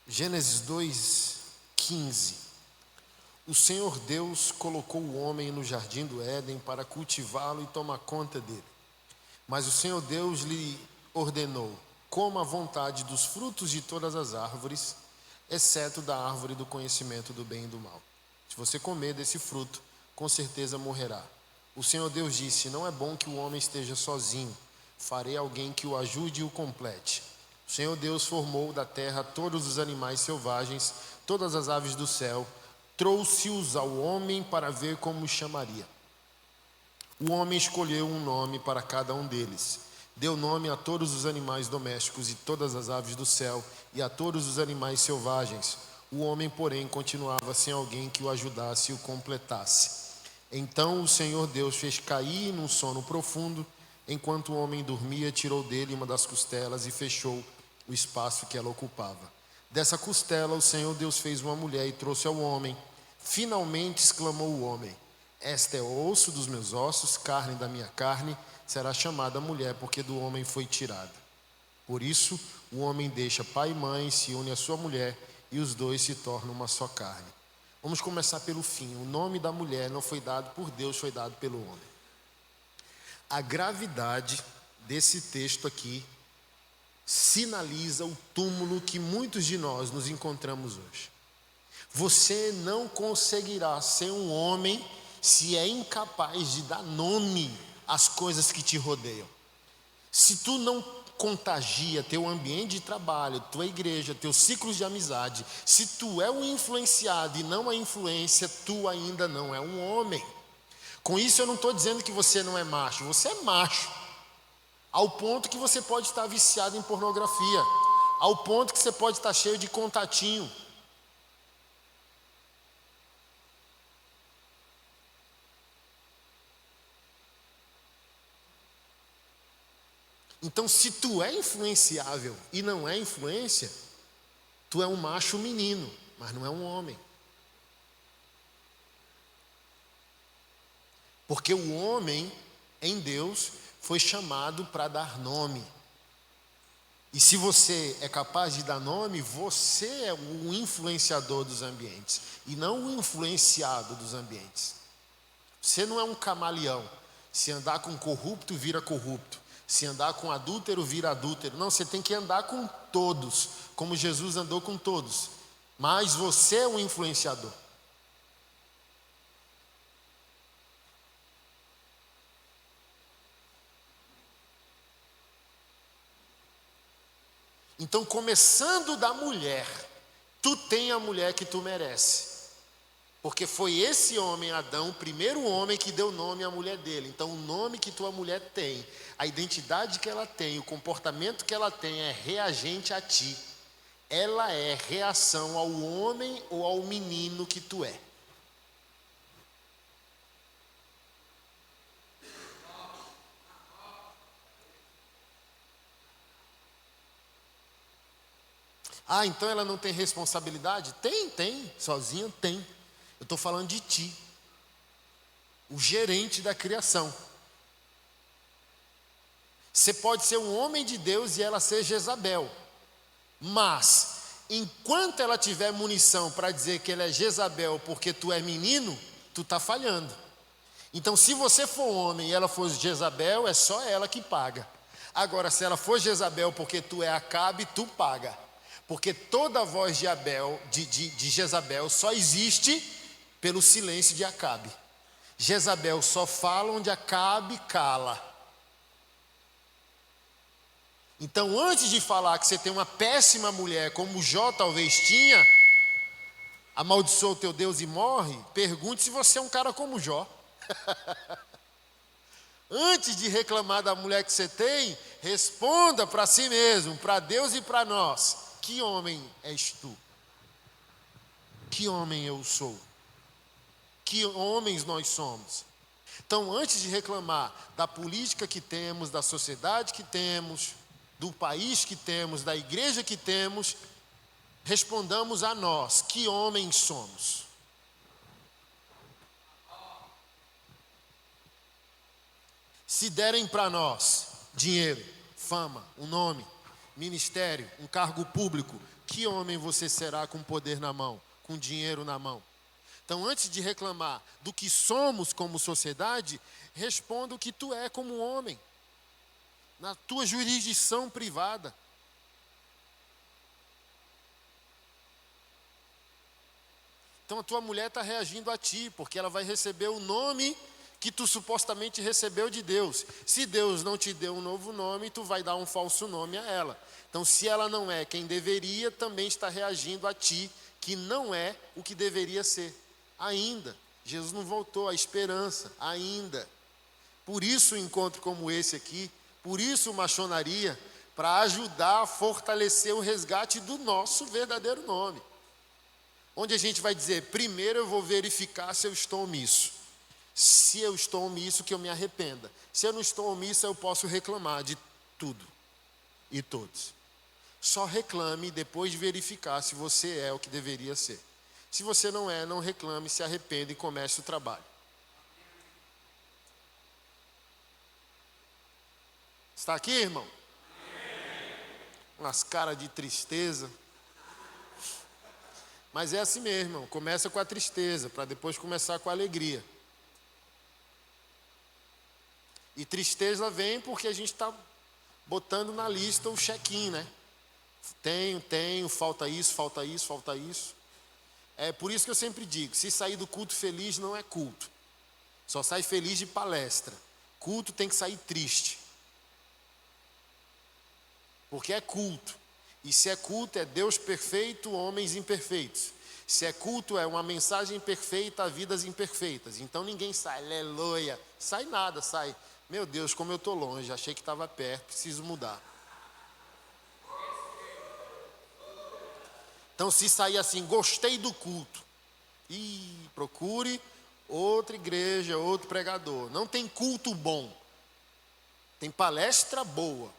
Gênesis 2:15. O Senhor Deus colocou o homem no jardim do Éden para cultivá-lo e tomar conta dele. Mas o Senhor Deus lhe ordenou: coma à vontade dos frutos de todas as árvores, exceto da árvore do conhecimento do bem e do mal. Se você comer desse fruto, com certeza morrerá. O Senhor Deus disse: não é bom que o homem esteja sozinho. Farei alguém que o ajude e o complete. O Senhor Deus formou da terra todos os animais selvagens, todas as aves do céu, trouxe-os ao homem para ver como os chamaria. O homem escolheu um nome para cada um deles. Deu nome a todos os animais domésticos e todas as aves do céu e a todos os animais selvagens. O homem, porém, continuava sem alguém que o ajudasse e o completasse. Então o Senhor Deus fez cair num sono profundo. Enquanto o homem dormia, tirou dele uma das costelas e fechou o espaço que ela ocupava. Dessa costela o Senhor Deus fez uma mulher e trouxe ao homem. Finalmente exclamou o homem: esta é osso dos meus ossos, carne da minha carne, será chamada mulher, porque do homem foi tirada. Por isso o homem deixa pai e mãe, se une à sua mulher, e os dois se tornam uma só carne. Vamos começar pelo fim. O nome da mulher não foi dado por Deus, foi dado pelo homem. A gravidade desse texto aqui sinaliza o túmulo que muitos de nós nos encontramos hoje. Você não conseguirá ser um homem se é incapaz de dar nome às coisas que te rodeiam. Se tu não contagia teu ambiente de trabalho, tua igreja, teus ciclos de amizade, se tu é o influenciado e não a influência, tu ainda não é um homem. Com isso eu não estou dizendo que você não é macho, você é macho. Ao ponto que você pode estar viciado em pornografia, ao ponto que você pode estar cheio de contatinho. Então, se tu é influenciável e não é influência, tu é um macho menino, mas não é um homem. Porque o homem, em Deus, foi chamado para dar nome. E se você é capaz de dar nome, você é o influenciador dos ambientes, e não o influenciado dos ambientes. Você não é um camaleão. Se andar com corrupto, vira corrupto. Se andar com adúltero, vira adúltero. Não, você tem que andar com todos, como Jesus andou com todos. Mas você é um influenciador. Então, começando da mulher, tu tem a mulher que tu merece. Porque foi esse homem, Adão, o primeiro homem que deu nome à mulher dele. Então, o nome que tua mulher tem, a identidade que ela tem, o comportamento que ela tem é reagente a ti. Ela é reação ao homem ou ao menino que tu é. Ah, então ela não tem responsabilidade? Tem, sozinha tem. Eu estou falando de ti, o gerente da criação. Você pode ser um homem de Deus e ela ser Jezabel, mas enquanto ela tiver munição para dizer que ela é Jezabel porque tu é menino, tu está falhando. Então, se você for homem e ela for Jezabel, é só ela que paga. Agora, se ela for Jezabel porque tu é Acabe, tu paga. Porque toda a voz de Jezabel só existe pelo silêncio de Acabe. Jezabel só fala onde Acabe cala. Então, antes de falar que você tem uma péssima mulher, como Jó talvez tinha, amaldiçoa o teu Deus e morre, pergunte se você é um cara como Jó. Antes de reclamar da mulher que você tem, responda para si mesmo, para Deus e para nós: que homem és tu? Que homem eu sou? Que homens nós somos? Então, antes de reclamar da política que temos, da sociedade que temos, do país que temos, da igreja que temos, respondamos a nós: que homens somos? Se derem para nós dinheiro, fama, um nome, ministério, um cargo público, que homem você será com poder na mão, com dinheiro na mão? Então, antes de reclamar do que somos como sociedade, responda o que tu é como homem, na tua jurisdição privada. Então, a tua mulher está reagindo a ti, porque ela vai receber o nome que tu supostamente recebeu de Deus. Se Deus não te deu um novo nome, tu vai dar um falso nome a ela. Então, se ela não é quem deveria, também está reagindo a ti, que não é o que deveria ser. Ainda. Jesus não voltou, a esperança, ainda. Por isso, um encontro como esse aqui, por isso, maçonaria, para ajudar a fortalecer o resgate do nosso verdadeiro nome. Onde a gente vai dizer: primeiro eu vou verificar se eu estou omisso. Se eu estou omisso, que eu me arrependa. Se eu não estou omisso, eu posso reclamar de tudo e todos. Só reclame depois de verificar se você é o que deveria ser. Se você não é, não reclame, se arrependa e comece o trabalho. Está aqui, irmão? Umas caras de tristeza. Mas é assim mesmo, irmão. Começa com a tristeza, para depois começar com a alegria. E tristeza vem porque a gente está botando na lista o check-in, né? Tenho, falta isso, falta isso, falta isso. É por isso que eu sempre digo: se sair do culto feliz, não é culto. Só sai feliz de palestra. Culto tem que sair triste. Porque é culto. E se é culto, é Deus perfeito, homens imperfeitos. Se é culto, é uma mensagem perfeita a vidas imperfeitas. Então ninguém sai, aleluia. Sai nada, sai: meu Deus, como eu estou longe, achei que estava perto, preciso mudar. Então, se sair assim: gostei do culto, procure outra igreja, outro pregador. Não tem culto bom, tem palestra boa.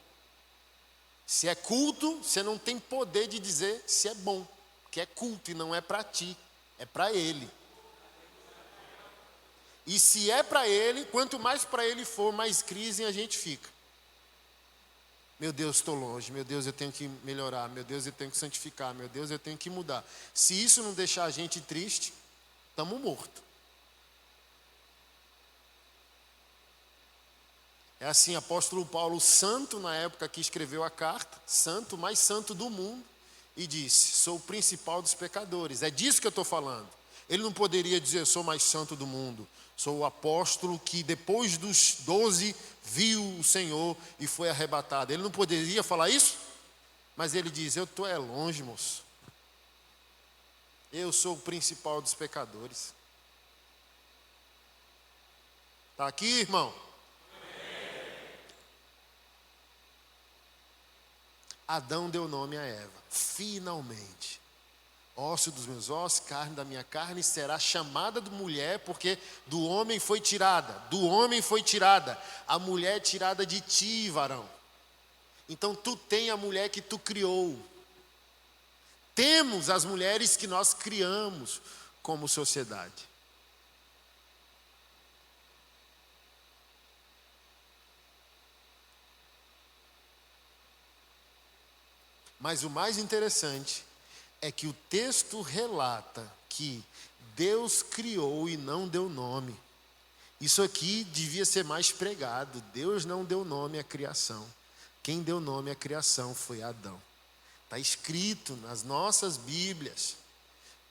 Se é culto, você não tem poder de dizer se é bom, que é culto e não é para ti, é para ele. E se é para ele, quanto mais para ele for, mais crise a gente fica. Meu Deus, estou longe. Meu Deus, eu tenho que melhorar. Meu Deus, eu tenho que santificar. Meu Deus, eu tenho que mudar. Se isso não deixar a gente triste, estamos mortos. É assim, apóstolo Paulo, santo na época que escreveu a carta, santo, mais santo do mundo, e disse: sou o principal dos pecadores. É disso que eu estou falando. Ele não poderia dizer: sou mais santo do mundo. Sou o apóstolo que depois dos 12 viu o Senhor e foi arrebatado. Ele não poderia falar isso? Mas ele diz: eu estou longe, moço. Eu sou o principal dos pecadores. Está aqui, irmão? Adão deu nome a Eva, finalmente. Osso dos meus ossos, carne da minha carne, será chamada de mulher, porque do homem foi tirada, a mulher é tirada de ti, varão. Então tu tem a mulher que tu criou. Temos as mulheres que nós criamos como sociedade. Mas o mais interessante é que o texto relata que Deus criou e não deu nome. Isso aqui devia ser mais pregado. Deus não deu nome à criação. Quem deu nome à criação foi Adão. Está escrito nas nossas Bíblias: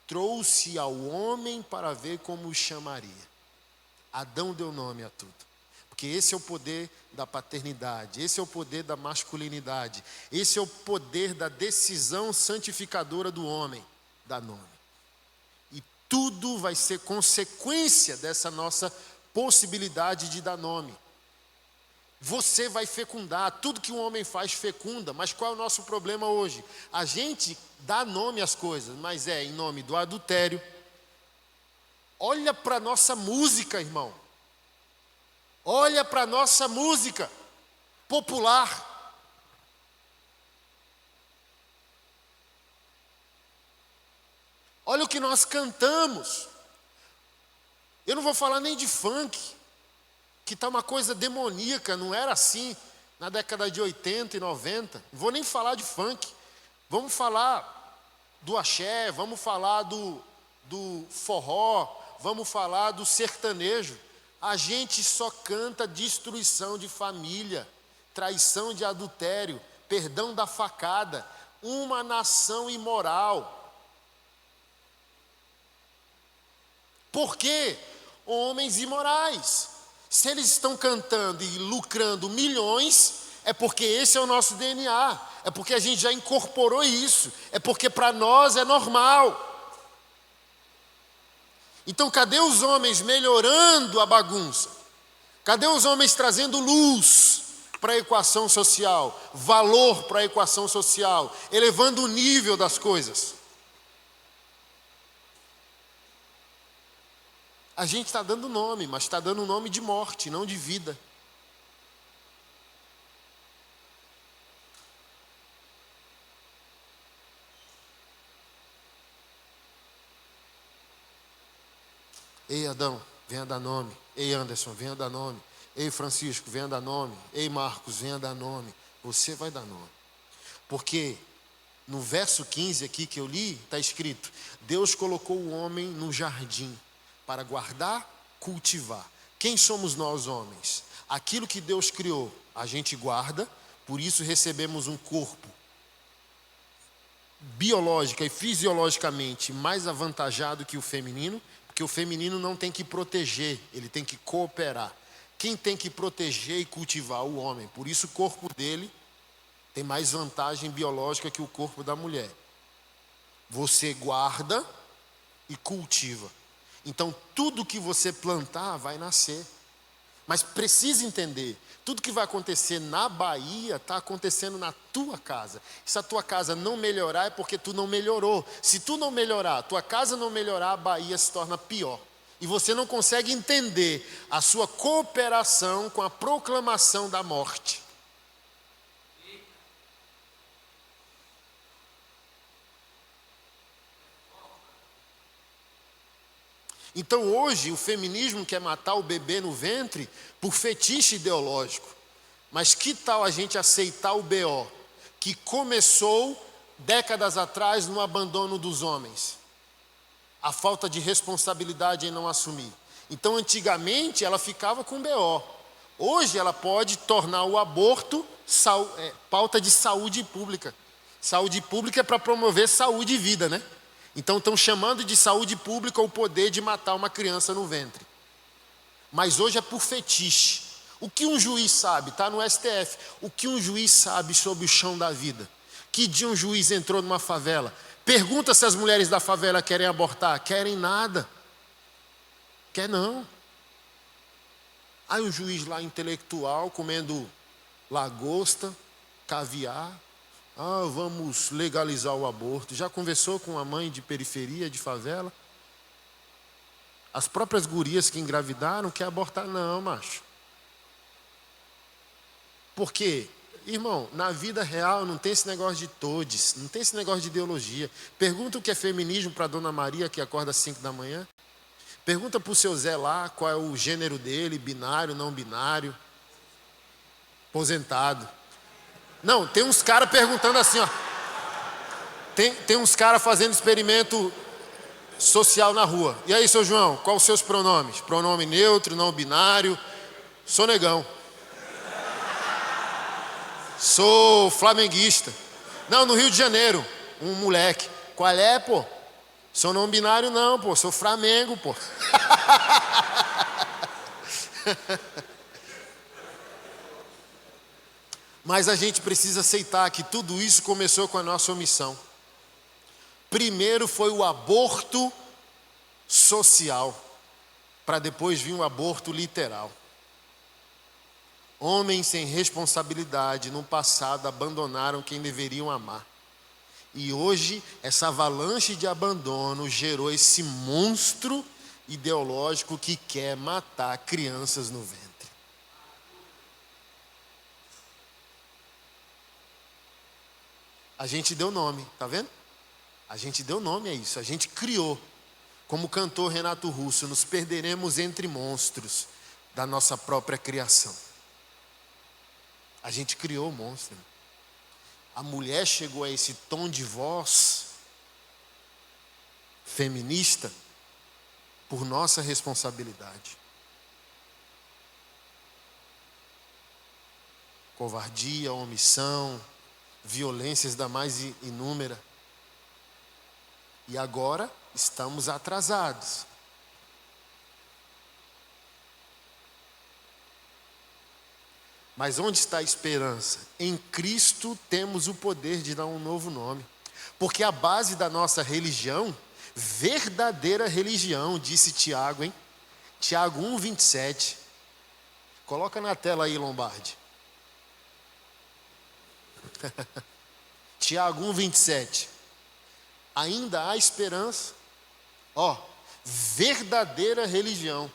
trouxe ao homem para ver como o chamaria. Adão deu nome a tudo. Porque esse é o poder da paternidade, esse é o poder da masculinidade, esse é o poder da decisão santificadora do homem, dá nome. E tudo vai ser consequência dessa nossa possibilidade de dar nome. Você vai fecundar, tudo que um homem faz fecunda, mas qual é o nosso problema hoje? A gente dá nome às coisas, mas é em nome do adultério. Olha para a nossa música, irmão. Olha para a nossa música popular. Olha o que nós cantamos. Eu não vou falar nem de funk, que está uma coisa demoníaca, não era assim na década de 80 e 90. Não vou nem falar de funk. Vamos falar do axé, vamos falar do forró, vamos falar do sertanejo. A gente só canta destruição de família, traição de adultério, perdão da facada, uma nação imoral. Por quê? Homens imorais. Se eles estão cantando e lucrando milhões, é porque esse é o nosso DNA, é porque a gente já incorporou isso, é porque para nós é normal. Então, cadê os homens melhorando a bagunça? Cadê os homens trazendo luz para a equação social, valor para a equação social, elevando o nível das coisas? A gente está dando nome, mas está dando nome de morte, não de vida. Ei, Adão, venha dar nome. Ei, Anderson, venha dar nome. Ei, Francisco, venha dar nome. Ei, Marcos, venha dar nome. Você vai dar nome. Porque no verso 15 aqui que eu li, está escrito: Deus colocou o homem no jardim para guardar, cultivar. Quem somos nós, homens? Aquilo que Deus criou, a gente guarda, por isso recebemos um corpo biológica e fisiologicamente mais avantajado que o feminino, porque o feminino não tem que proteger, ele tem que cooperar. Quem tem que proteger e cultivar? O homem. Por isso o corpo dele tem mais vantagem biológica que o corpo da mulher. Você guarda e cultiva. Então tudo que você plantar vai nascer. Mas precisa entender, tudo que vai acontecer na Bahia está acontecendo na tua casa. Se a tua casa não melhorar é porque tu não melhorou. Se tu não melhorar, tua casa não melhorar, a Bahia se torna pior. E você não consegue entender a sua cooperação com a proclamação da morte. Então hoje o feminismo quer matar o bebê no ventre por fetiche ideológico. Mas que tal a gente aceitar o BO, que começou décadas atrás no abandono dos homens? A falta de responsabilidade em não assumir. Então antigamente ela ficava com BO. Hoje ela pode tornar o aborto pauta de saúde pública. Saúde pública é para promover saúde e vida, né? Então estão chamando de saúde pública o poder de matar uma criança no ventre. Mas hoje é por fetiche. O que um juiz sabe? Está no STF. O que um juiz sabe sobre o chão da vida? Que dia um juiz entrou numa favela? Pergunta se as mulheres da favela querem abortar. Querem nada. Quer não. Aí o juiz lá intelectual comendo lagosta, caviar. Vamos legalizar o aborto. Já conversou com a mãe de periferia, de favela? As próprias gurias que engravidaram querem abortar? Não, macho. Por quê? Irmão, na vida real não tem esse negócio de todes, não tem esse negócio de ideologia. Pergunta o que é feminismo para a Dona Maria, que acorda às 5 da manhã. Pergunta para o seu Zé lá qual é o gênero dele, binário, não binário, aposentado. Não, tem uns caras perguntando assim, ó. Tem uns caras fazendo experimento social na rua. E aí, seu João, qual os seus pronomes? Pronome neutro, não binário. Sou negão. Sou flamenguista. Não, no Rio de Janeiro, um moleque. Qual é, pô? Sou não binário não, pô. Sou Flamengo, pô. Mas a gente precisa aceitar que tudo isso começou com a nossa omissão. Primeiro foi o aborto social, para depois vir o aborto literal. Homens sem responsabilidade no passado abandonaram quem deveriam amar. E hoje essa avalanche de abandono gerou esse monstro ideológico que quer matar crianças no ventre. A gente deu nome, tá vendo? A gente deu nome a isso, a gente criou. Como cantou Renato Russo, nos perderemos entre monstros da nossa própria criação. A gente criou o monstro. A mulher chegou a esse tom de voz feminista por nossa responsabilidade. Covardia, omissão, violências da mais inúmera. E agora estamos atrasados. Mas onde está a esperança? Em Cristo temos o poder de dar um novo nome. Porque a base da nossa religião, verdadeira religião, disse Tiago, hein? Tiago 1:27. Coloca na tela aí, Lombardi. Tiago 1:27. Ainda há esperança. Verdadeira religião.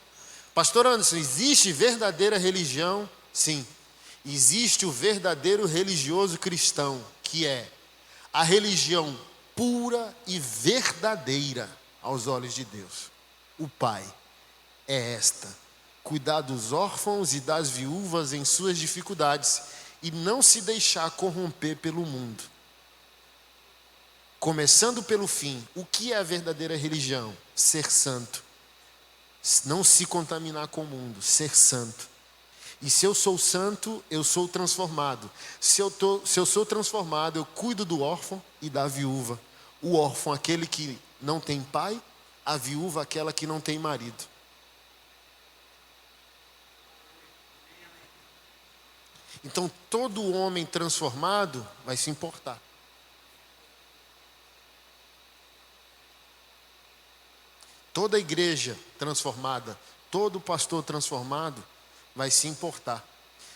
Pastor Anderson, existe verdadeira religião? Sim. Existe o verdadeiro religioso cristão, que é a religião pura e verdadeira aos olhos de Deus. O Pai é esta: cuidar dos órfãos e das viúvas em suas dificuldades e não se deixar corromper pelo mundo. Começando pelo fim, o que é a verdadeira religião? Ser santo. Não se contaminar com o mundo, ser santo. E se eu sou santo, eu sou transformado. Se eu sou transformado, eu cuido do órfão e da viúva. O órfão, aquele que não tem pai, a viúva, aquela que não tem marido. Então, todo homem transformado vai se importar. Toda igreja transformada, todo pastor transformado vai se importar.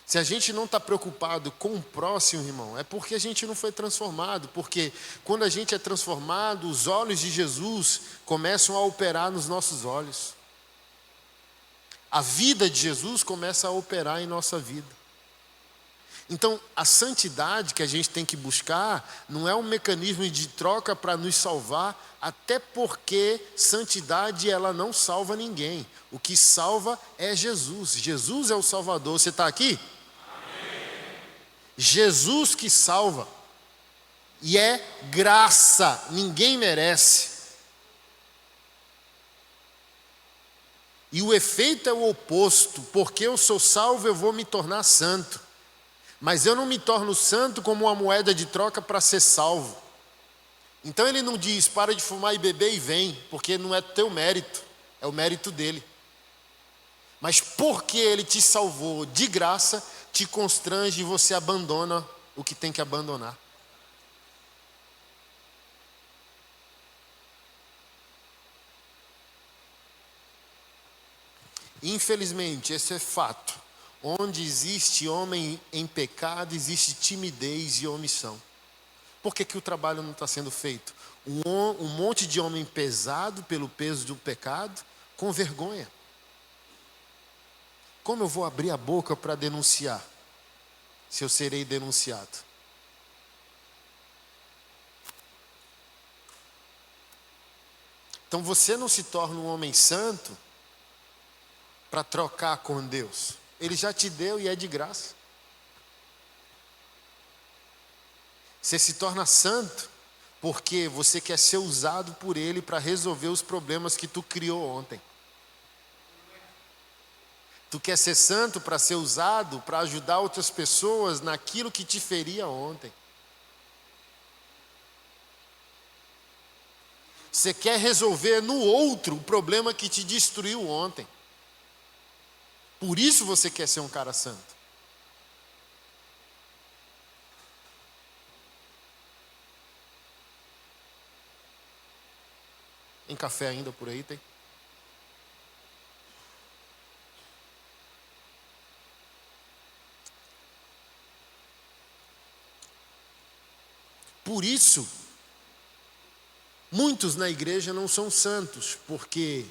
Se a gente não está preocupado com o próximo, irmão, é porque a gente não foi transformado. Porque quando a gente é transformado, os olhos de Jesus começam a operar nos nossos olhos. A vida de Jesus começa a operar em nossa vida. Então, a santidade que a gente tem que buscar não é um mecanismo de troca para nos salvar, até porque santidade ela não salva ninguém. O que salva é Jesus. Jesus é o Salvador. Você está aqui? Amém. Jesus que salva. E é graça, ninguém merece. E o efeito é o oposto. Porque eu sou salvo, eu vou me tornar santo. Mas eu não me torno santo como uma moeda de troca para ser salvo. Então ele não diz, para de fumar e beber e vem, porque não é teu mérito, é o mérito dele. Mas porque ele te salvou de graça, te constrange e você abandona o que tem que abandonar. Infelizmente, esse é fato. Onde existe homem em pecado, existe timidez e omissão. Por que o trabalho não está sendo feito? Um monte de homem pesado pelo peso do pecado, com vergonha. Como eu vou abrir a boca para denunciar, se eu serei denunciado? Então você não se torna um homem santo para trocar com Deus. Ele já te deu e é de graça. Você se torna santo porque você quer ser usado por Ele para resolver os problemas que tu criou ontem. Tu quer ser santo para ser usado para ajudar outras pessoas naquilo que te feria ontem. Você quer resolver no outro o problema que te destruiu ontem. Por isso você quer ser um cara santo. Tem café ainda por aí? Tem? Por isso, muitos na igreja não são santos, porque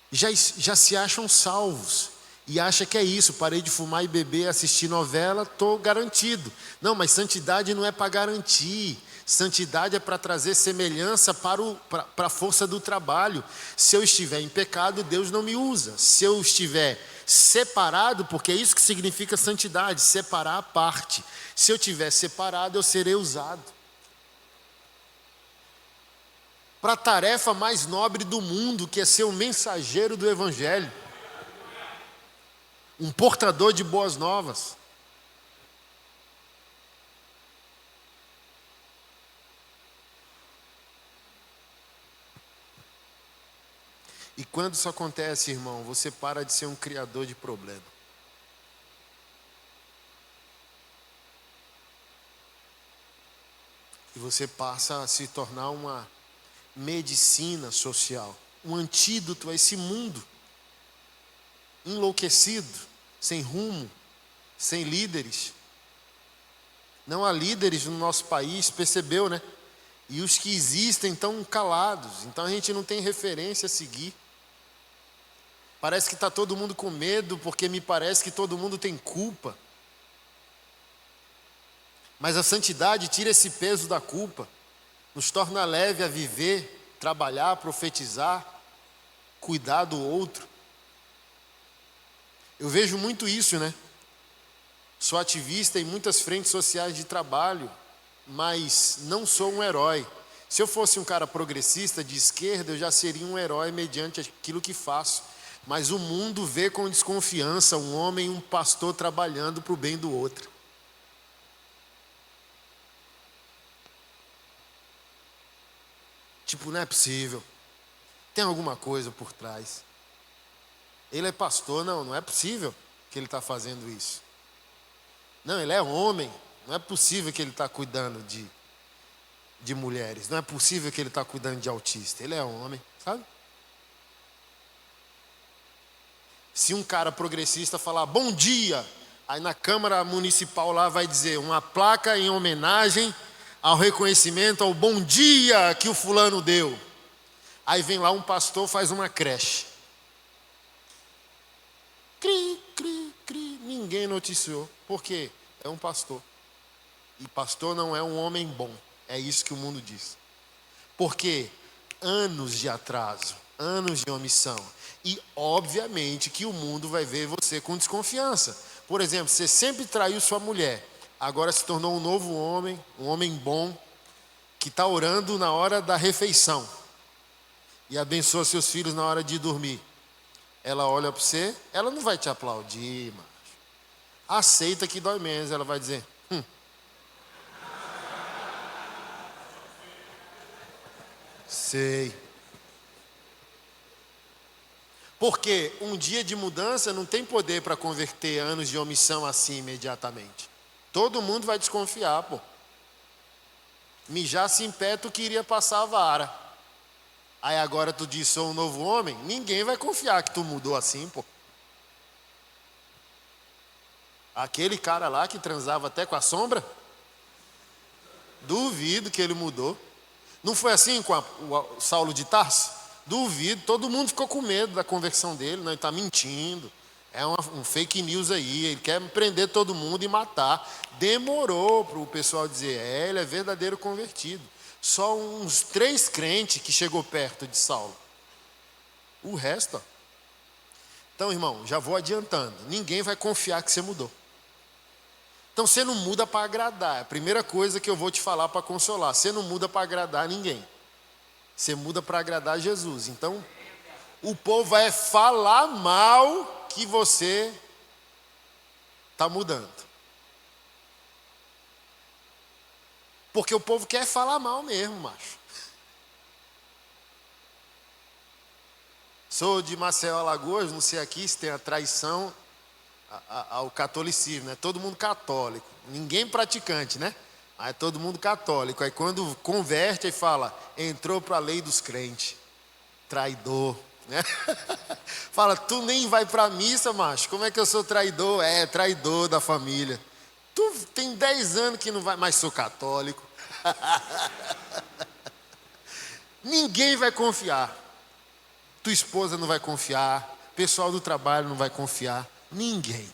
já se acham salvos e acham que é isso, parei de fumar e beber, assistir novela, estou garantido. Não, mas santidade não é para garantir, santidade é para trazer semelhança para a força do trabalho. Se eu estiver em pecado, Deus não me usa. Se eu estiver separado, porque é isso que significa santidade, separar a parte. Se eu estiver separado, eu serei usado para a tarefa mais nobre do mundo, que é ser um mensageiro do Evangelho, um portador de boas novas. E quando isso acontece, irmão, você para de ser um criador de problema. E você passa a se tornar uma medicina social, um antídoto a esse mundo enlouquecido, sem rumo, sem líderes. Não há líderes no nosso país, percebeu, né? E os que existem estão calados, então a gente não tem referência a seguir. Parece que está todo mundo com medo, porque me parece que todo mundo tem culpa. Mas a santidade tira esse peso da culpa, nos torna leve a viver, trabalhar, profetizar, cuidar do outro. Eu vejo muito isso, né? Sou ativista em muitas frentes sociais de trabalho, mas não sou um herói. Se eu fosse um cara progressista de esquerda, eu já seria um herói mediante aquilo que faço. Mas o mundo vê com desconfiança um homem e um pastor trabalhando para o bem do outro. Tipo, não é possível. Tem alguma coisa por trás. Ele é pastor, não é possível que ele está fazendo isso. Não, ele é homem, não é possível que ele está cuidando de mulheres. Não é possível que ele está cuidando de autista. Ele é homem, sabe? Se um cara progressista falar bom dia, aí na Câmara Municipal lá vai dizer uma placa em homenagem ao reconhecimento ao bom dia que o fulano deu. Aí vem lá um pastor, faz uma creche. Cri, cri, cri. Ninguém noticiou. Por quê? É um pastor. E pastor não é um homem bom. É isso que o mundo diz. Porque anos de atraso, anos de omissão. E obviamente que o mundo vai ver você com desconfiança. Por exemplo, você sempre traiu sua mulher. Agora se tornou um novo homem, um homem bom, que está orando na hora da refeição. e abençoa seus filhos na hora de dormir, ela olha para você, ela não vai te aplaudir, mano. Aceita que dói menos, ela vai dizer, sei. Porque um dia de mudança não tem poder para converter anos de omissão assim imediatamente. Todo mundo vai desconfiar, pô. Mijasse em pé, tu queria passar a vara. Aí agora tu diz, sou um novo homem, ninguém vai confiar que tu mudou assim, pô. Aquele cara lá que transava até com a sombra, duvido que ele mudou. Não foi assim com o Saulo de Tarso? Duvido, todo mundo ficou com medo da conversão dele, não, ele está mentindo. É um fake news aí, ele quer prender todo mundo e matar. Demorou para o pessoal dizer, ele é verdadeiro convertido. Só uns 3 crentes que chegou perto de Saulo. O resto, ó. Então, irmão, já vou adiantando. Ninguém vai confiar que você mudou. Então, você não muda para agradar. É a primeira coisa que eu vou te falar para consolar. Você não muda para agradar ninguém. Você muda para agradar Jesus. Então, o povo vai falar mal que você está mudando. Porque o povo quer falar mal mesmo, macho. Sou de Maceió, Alagoas, não sei aqui se tem a traição ao catolicismo, né? Todo mundo católico, ninguém praticante, né? Aí todo mundo católico. Aí quando converte, aí fala, entrou para a lei dos crentes, traidor, né? Fala, tu nem vai para a missa, macho, como é que eu sou traidor? É, traidor da família. Tu tem 10 anos que não vai, mas sou católico. Ninguém vai confiar. Tua esposa não vai confiar, pessoal do trabalho não vai confiar, ninguém.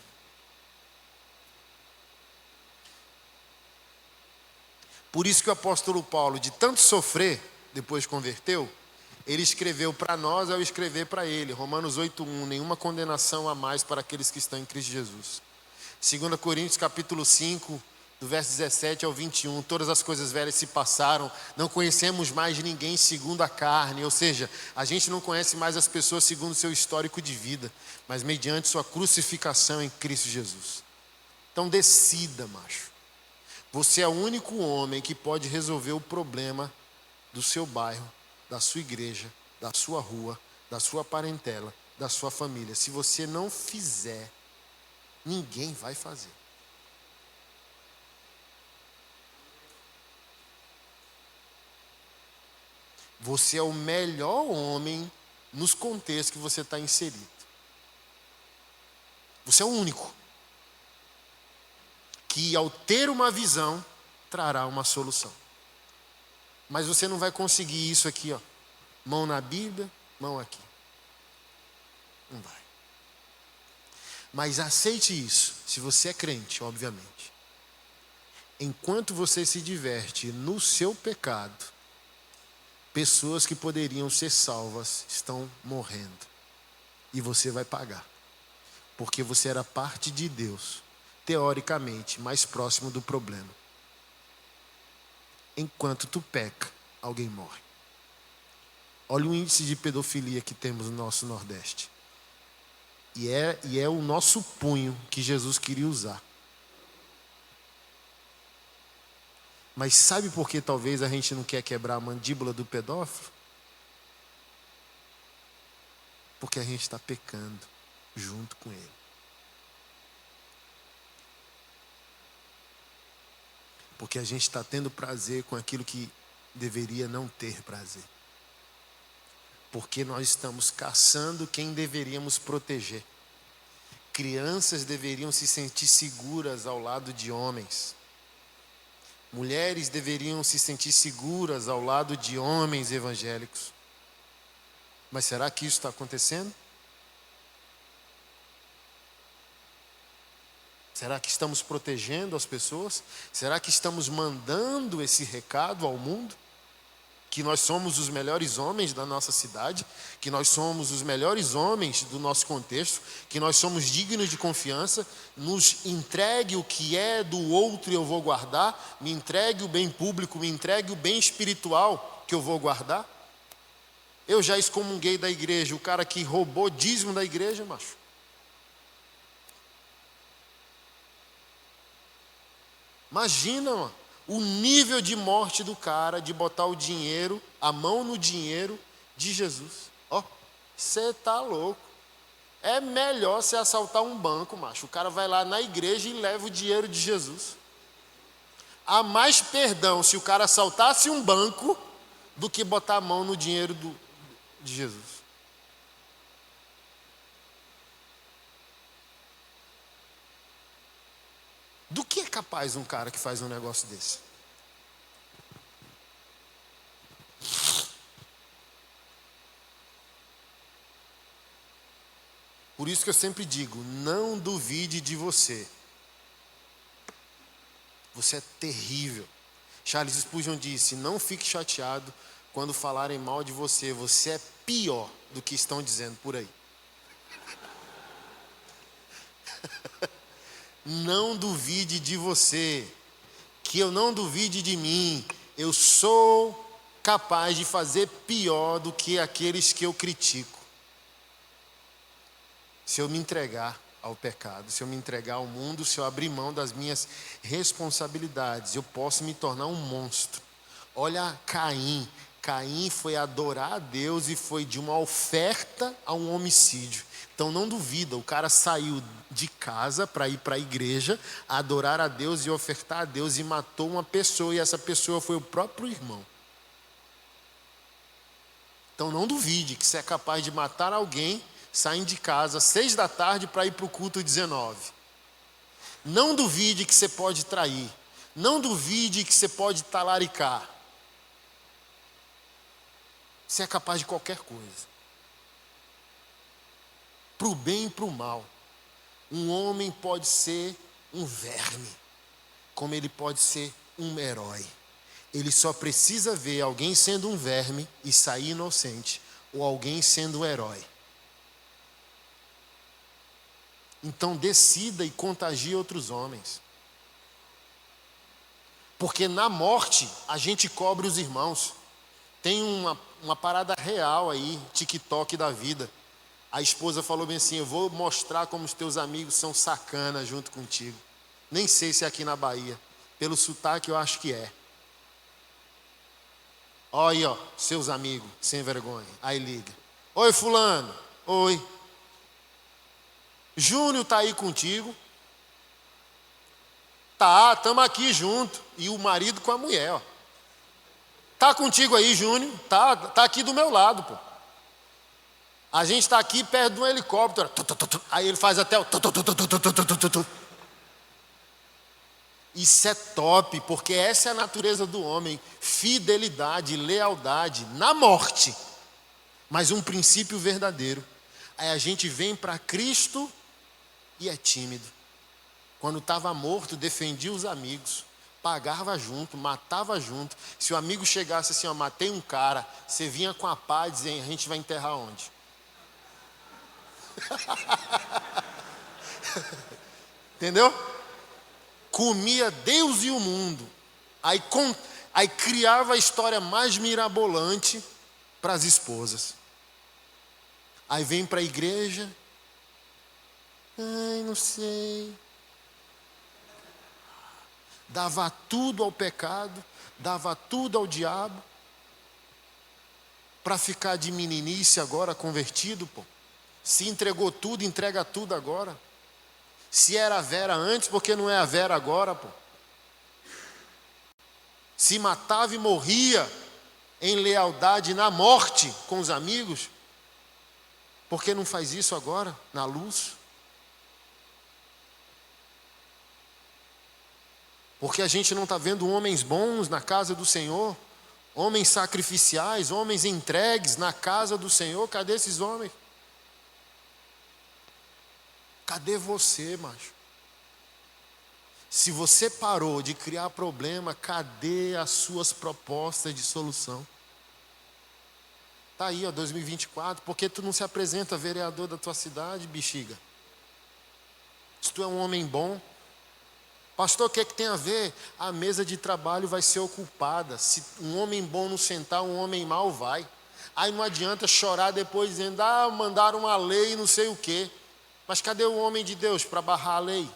Por isso que o apóstolo Paulo, de tanto sofrer, depois converteu, ele escreveu para nós ao escrever para ele, Romanos 8:1, nenhuma condenação há mais para aqueles que estão em Cristo Jesus. 2 Coríntios capítulo 5, do verso 17 ao 21, todas as coisas velhas se passaram, não conhecemos mais ninguém segundo a carne, ou seja, a gente não conhece mais as pessoas segundo o seu histórico de vida, mas mediante sua crucificação em Cristo Jesus. Então decida, macho. Você é o único homem que pode resolver o problema do seu bairro, da sua igreja, da sua rua, da sua parentela, da sua família. Se você não fizer, ninguém vai fazer. Você é o melhor homem nos contextos que você está inserido. Você é o único que, ao ter uma visão, trará uma solução. Mas você não vai conseguir isso aqui, ó. Mão na Bíblia, mão aqui. Não vai. Mas aceite isso, se você é crente, obviamente. Enquanto você se diverte no seu pecado, pessoas que poderiam ser salvas estão morrendo. E você vai pagar. Porque você era parte de Deus, teoricamente, mais próximo do problema. Enquanto tu peca, alguém morre. Olha o índice de pedofilia que temos no nosso Nordeste. E é o nosso punho que Jesus queria usar. Mas sabe por que talvez a gente não quer quebrar a mandíbula do pedófilo? Porque a gente está pecando junto com ele. Porque a gente está tendo prazer com aquilo que deveria não ter prazer. Porque nós estamos caçando quem deveríamos proteger. Crianças deveriam se sentir seguras ao lado de homens. Mulheres deveriam se sentir seguras ao lado de homens evangélicos. Mas será que isso está acontecendo? Será que estamos protegendo as pessoas? Será que estamos mandando esse recado ao mundo? Que nós somos os melhores homens da nossa cidade, que nós somos os melhores homens do nosso contexto, que nós somos dignos de confiança, nos entregue o que é do outro e eu vou guardar, me entregue o bem público, me entregue o bem espiritual que eu vou guardar. Eu já excomunguei da igreja o cara que roubou dízimo da igreja, macho. Imagina, mano, o nível de morte do cara de botar o dinheiro, a mão no dinheiro de Jesus. Ó, você tá louco. É melhor você assaltar um banco, macho. O cara vai lá na igreja e leva o dinheiro de Jesus. Há mais perdão se o cara assaltasse um banco do que botar a mão no dinheiro de Jesus. Do que é capaz um cara que faz um negócio desse? Por isso que eu sempre digo, não duvide de você. Você é terrível. Charles Spurgeon disse, não fique chateado quando falarem mal de você. Você é pior do que estão dizendo por aí. Não duvide de você. Que eu não duvide de mim. Eu sou capaz de fazer pior do que aqueles que eu critico. Se eu me entregar ao pecado, se eu me entregar ao mundo, se eu abrir mão das minhas responsabilidades, eu posso me tornar um monstro. Olha Caim. Caim foi adorar a Deus e foi de uma oferta a um homicídio. Então não duvida, o cara saiu de casa para ir para a igreja, adorar a Deus e ofertar a Deus e matou uma pessoa, e essa pessoa foi o próprio irmão. Então não duvide que você é capaz de matar alguém saindo de casa às 6 da tarde para ir para o culto 19. Não duvide que você pode trair. Não duvide que você pode talaricar. Você é capaz de qualquer coisa. Para o bem e para o mal. Um homem pode ser um verme, como ele pode ser um herói. Ele só precisa ver alguém sendo um verme e sair inocente, ou alguém sendo um herói. Então decida e contagie outros homens. Porque na morte a gente cobre os irmãos. Tem uma parada real aí, TikTok da vida. A esposa falou bem assim, eu vou mostrar como os teus amigos são sacana junto contigo. Nem sei se é aqui na Bahia. Pelo sotaque eu acho que é. Olha aí, ó, seus amigos, sem vergonha. Aí liga. Oi, fulano. Oi. Júnior tá aí contigo? Tá, estamos aqui junto. E o marido com a mulher, ó. Tá contigo aí, Júnior? Tá aqui do meu lado, pô. A gente está aqui perto de um helicóptero. Aí ele faz até o... Isso é top, porque essa é a natureza do homem. Fidelidade, lealdade, na morte. Mas um princípio verdadeiro. Aí a gente vem para Cristo e é tímido. Quando estava morto, defendia os amigos. Pagava junto, matava junto. Se o amigo chegasse assim, ó, matei um cara, você vinha com a pá e dizia, a gente vai enterrar onde? Entendeu? Comia Deus e o mundo. Aí criava a história mais mirabolante para as esposas. Aí vem para a igreja. Ai, não sei. Dava tudo ao pecado, dava tudo ao diabo, para ficar de meninice agora convertido, pô. Se entregou tudo, entrega tudo agora. Se era a Vera antes, porque não é a Vera agora, pô. Se matava e morria em lealdade na morte com os amigos, por que não faz isso agora, na luz? Porque a gente não está vendo homens bons na casa do Senhor, homens sacrificiais, homens entregues na casa do Senhor. Cadê esses homens? Cadê você, macho? Se você parou de criar problema, cadê as suas propostas de solução? Tá aí, ó, 2024, por que tu não se apresenta vereador da tua cidade, bexiga? Se tu é um homem bom. Pastor, o que é que tem a ver? A mesa de trabalho vai ser ocupada. Se um homem bom não sentar, um homem mau vai. Aí não adianta chorar depois dizendo, mandaram uma lei e não sei o quê. Mas cadê o homem de Deus para barrar a lei?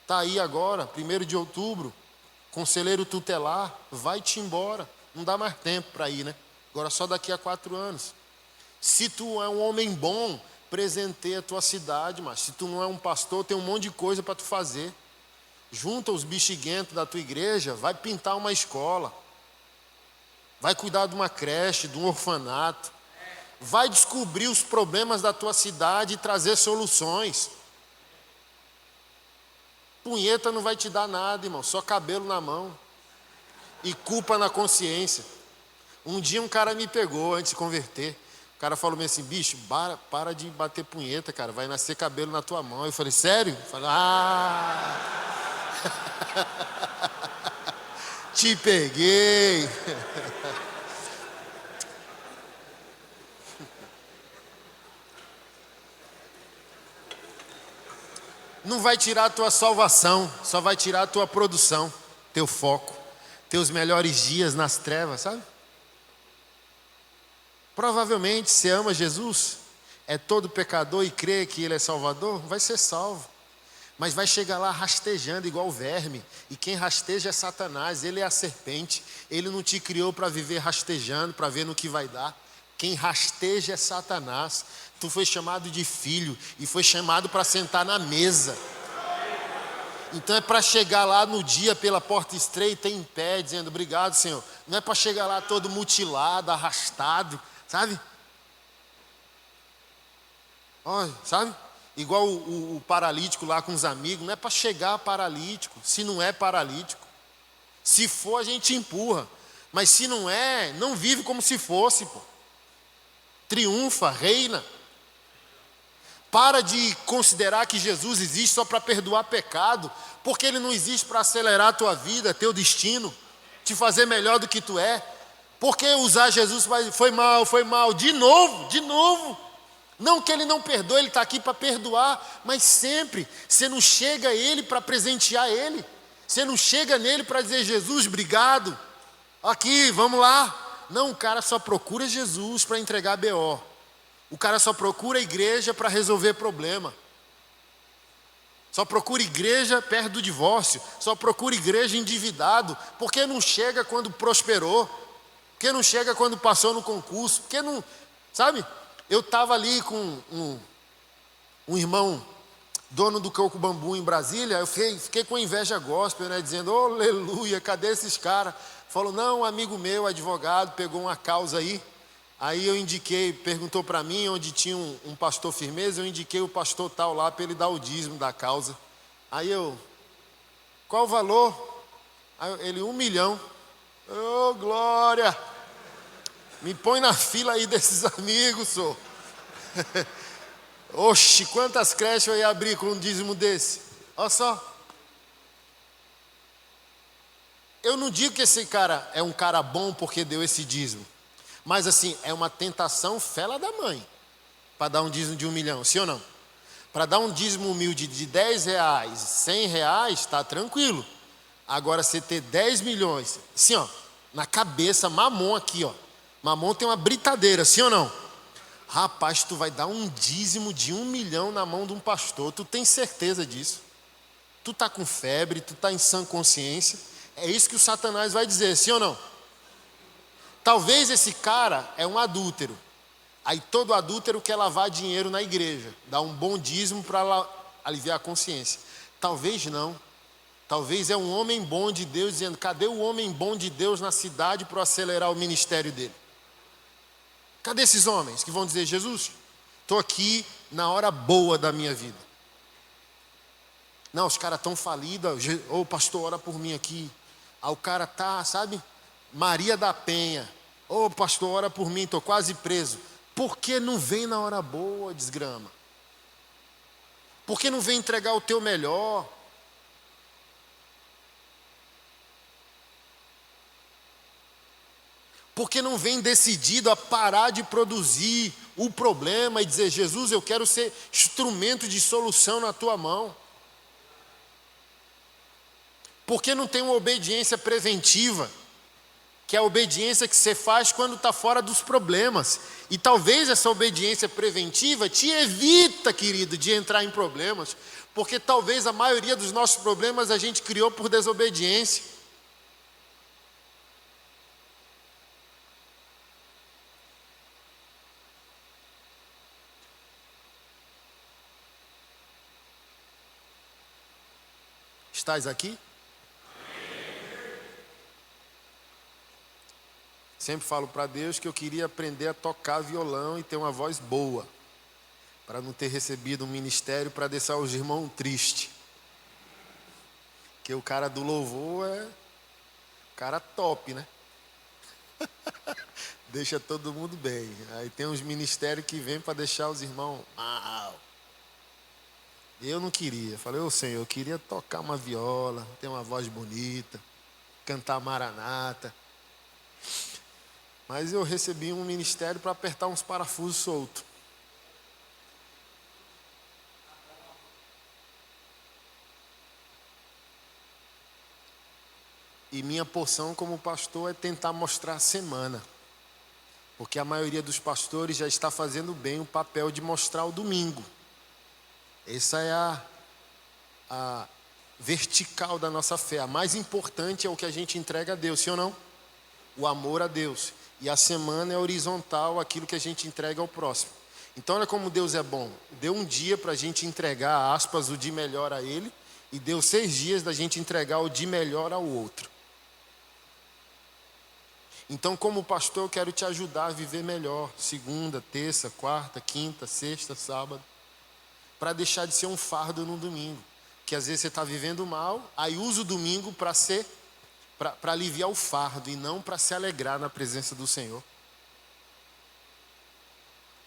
Está aí agora, 1º de outubro, conselheiro tutelar, vai-te embora. Não dá mais tempo para ir, né? Agora só daqui a 4 anos. Se tu é um homem bom, presenteia a tua cidade, mas se tu não é um pastor, tem um monte de coisa para tu fazer. Junta os bexiguentos da tua igreja, vai pintar uma escola, vai cuidar de uma creche, de um orfanato, vai descobrir os problemas da tua cidade e trazer soluções. Punheta não vai te dar nada, irmão, só cabelo na mão e culpa na consciência. Um dia um cara me pegou antes de converter. O cara falou assim, bicho, para de bater punheta, cara, vai nascer cabelo na tua mão. Eu falei, sério? Eu falei, te peguei. Não vai tirar a tua salvação, só vai tirar a tua produção, teu foco, teus melhores dias nas trevas, sabe? Provavelmente, se ama Jesus, é todo pecador e crê que Ele é Salvador, vai ser salvo. Mas vai chegar lá rastejando igual verme. E quem rasteja é Satanás, ele é a serpente. Ele não te criou para viver rastejando, para ver no que vai dar. Quem rasteja é Satanás. Tu foi chamado de filho e foi chamado para sentar na mesa. Então é para chegar lá no dia pela porta estreita em pé, dizendo obrigado, Senhor. Não é para chegar lá todo mutilado, arrastado, sabe? Olha, sabe? Igual o paralítico lá com os amigos, não é para chegar paralítico, se não é paralítico. Se for, a gente empurra. Mas se não é, não vive como se fosse, pô. Triunfa, reina. Para de considerar que Jesus existe só para perdoar pecado, porque Ele não existe para acelerar a tua vida, teu destino, te fazer melhor do que tu é. Porque usar Jesus foi mal, de novo. Não que Ele não perdoe, Ele está aqui para perdoar, mas sempre, você não chega a Ele para presentear Ele, você não chega nele para dizer, Jesus, obrigado, aqui, vamos lá. Não, o cara só procura Jesus para entregar BO. O cara só procura a igreja para resolver problema. Só procura igreja perto do divórcio. Só procura igreja endividado. Porque não chega quando prosperou. Porque não chega quando passou no concurso. Porque não... Sabe? Eu estava ali com um irmão, dono do Coco Bambu em Brasília. Eu fiquei com inveja gospel, né? Dizendo, oh, aleluia, cadê esses caras? Falou, não, um amigo meu, advogado, pegou uma causa aí. Aí eu indiquei, perguntou para mim onde tinha um pastor firmeza, eu indiquei o pastor tal lá para ele dar o dízimo da causa. Aí eu, qual o valor? Aí ele, 1 milhão. Oh, glória! Me põe na fila aí desses amigos, senhor. Oxe, quantas creches eu ia abrir com um dízimo desse? Olha só. Eu não digo que esse cara é um cara bom porque deu esse dízimo. Mas assim, é uma tentação fela da mãe para dar um dízimo de 1 milhão, sim ou não? Para dar um dízimo humilde de 10 reais, 100 reais, está tranquilo. Agora você ter 10 milhões, assim ó, na cabeça, mamon aqui ó. Mamon tem uma britadeira, sim ou não? Rapaz, tu vai dar um dízimo de 1 milhão na mão de um pastor, tu tem certeza disso? Tu tá com febre, tu tá em sã consciência, é isso que o Satanás vai dizer, sim ou não? Talvez esse cara é um adúltero. Aí todo adúltero quer lavar dinheiro na igreja, dar um bom dízimo para aliviar a consciência. Talvez não. Talvez é um homem bom de Deus dizendo, cadê o homem bom de Deus na cidade para acelerar o ministério dele? Cadê esses homens que vão dizer, Jesus, estou aqui na hora boa da minha vida. Não, os caras estão falidos, ô pastor, ora por mim aqui. Aí o cara tá, sabe, Maria da Penha. Ô pastor, ora por mim, estou quase preso. Por que não vem na hora boa, desgrama? Por que não vem entregar o teu melhor? Por que não vem decidido a parar de produzir o problema e dizer, Jesus, eu quero ser instrumento de solução na tua mão? Porque não tem uma obediência preventiva, que é a obediência que você faz quando está fora dos problemas. E talvez essa obediência preventiva te evita, querido, de entrar em problemas, porque talvez a maioria dos nossos problemas a gente criou por desobediência. Estás aqui? Sempre falo para Deus que eu queria aprender a tocar violão e ter uma voz boa, para não ter recebido um ministério para deixar os irmãos tristes. Porque o cara do louvor é cara top, né? Deixa todo mundo bem. Aí tem uns ministérios que vêm para deixar os irmãos mal. Eu não queria. Falei, ô Senhor, eu queria tocar uma viola, ter uma voz bonita, cantar Maranata. Mas eu recebi um ministério para apertar uns parafusos soltos. E minha porção como pastor é tentar mostrar a semana. Porque a maioria dos pastores já está fazendo bem o papel de mostrar o domingo. Essa é a vertical da nossa fé. A mais importante é o que a gente entrega a Deus, sim ou não? O amor a Deus. E a semana é horizontal, aquilo que a gente entrega ao próximo. Então olha como Deus é bom. Deu um dia para a gente entregar, aspas, o de melhor a Ele. E deu 6 dias da gente entregar o de melhor ao outro. Então como pastor eu quero te ajudar a viver melhor. Segunda, terça, quarta, quinta, sexta, sábado. Para deixar de ser um fardo no domingo. Que às vezes você está vivendo mal, aí usa o domingo para aliviar o fardo e não para se alegrar na presença do Senhor.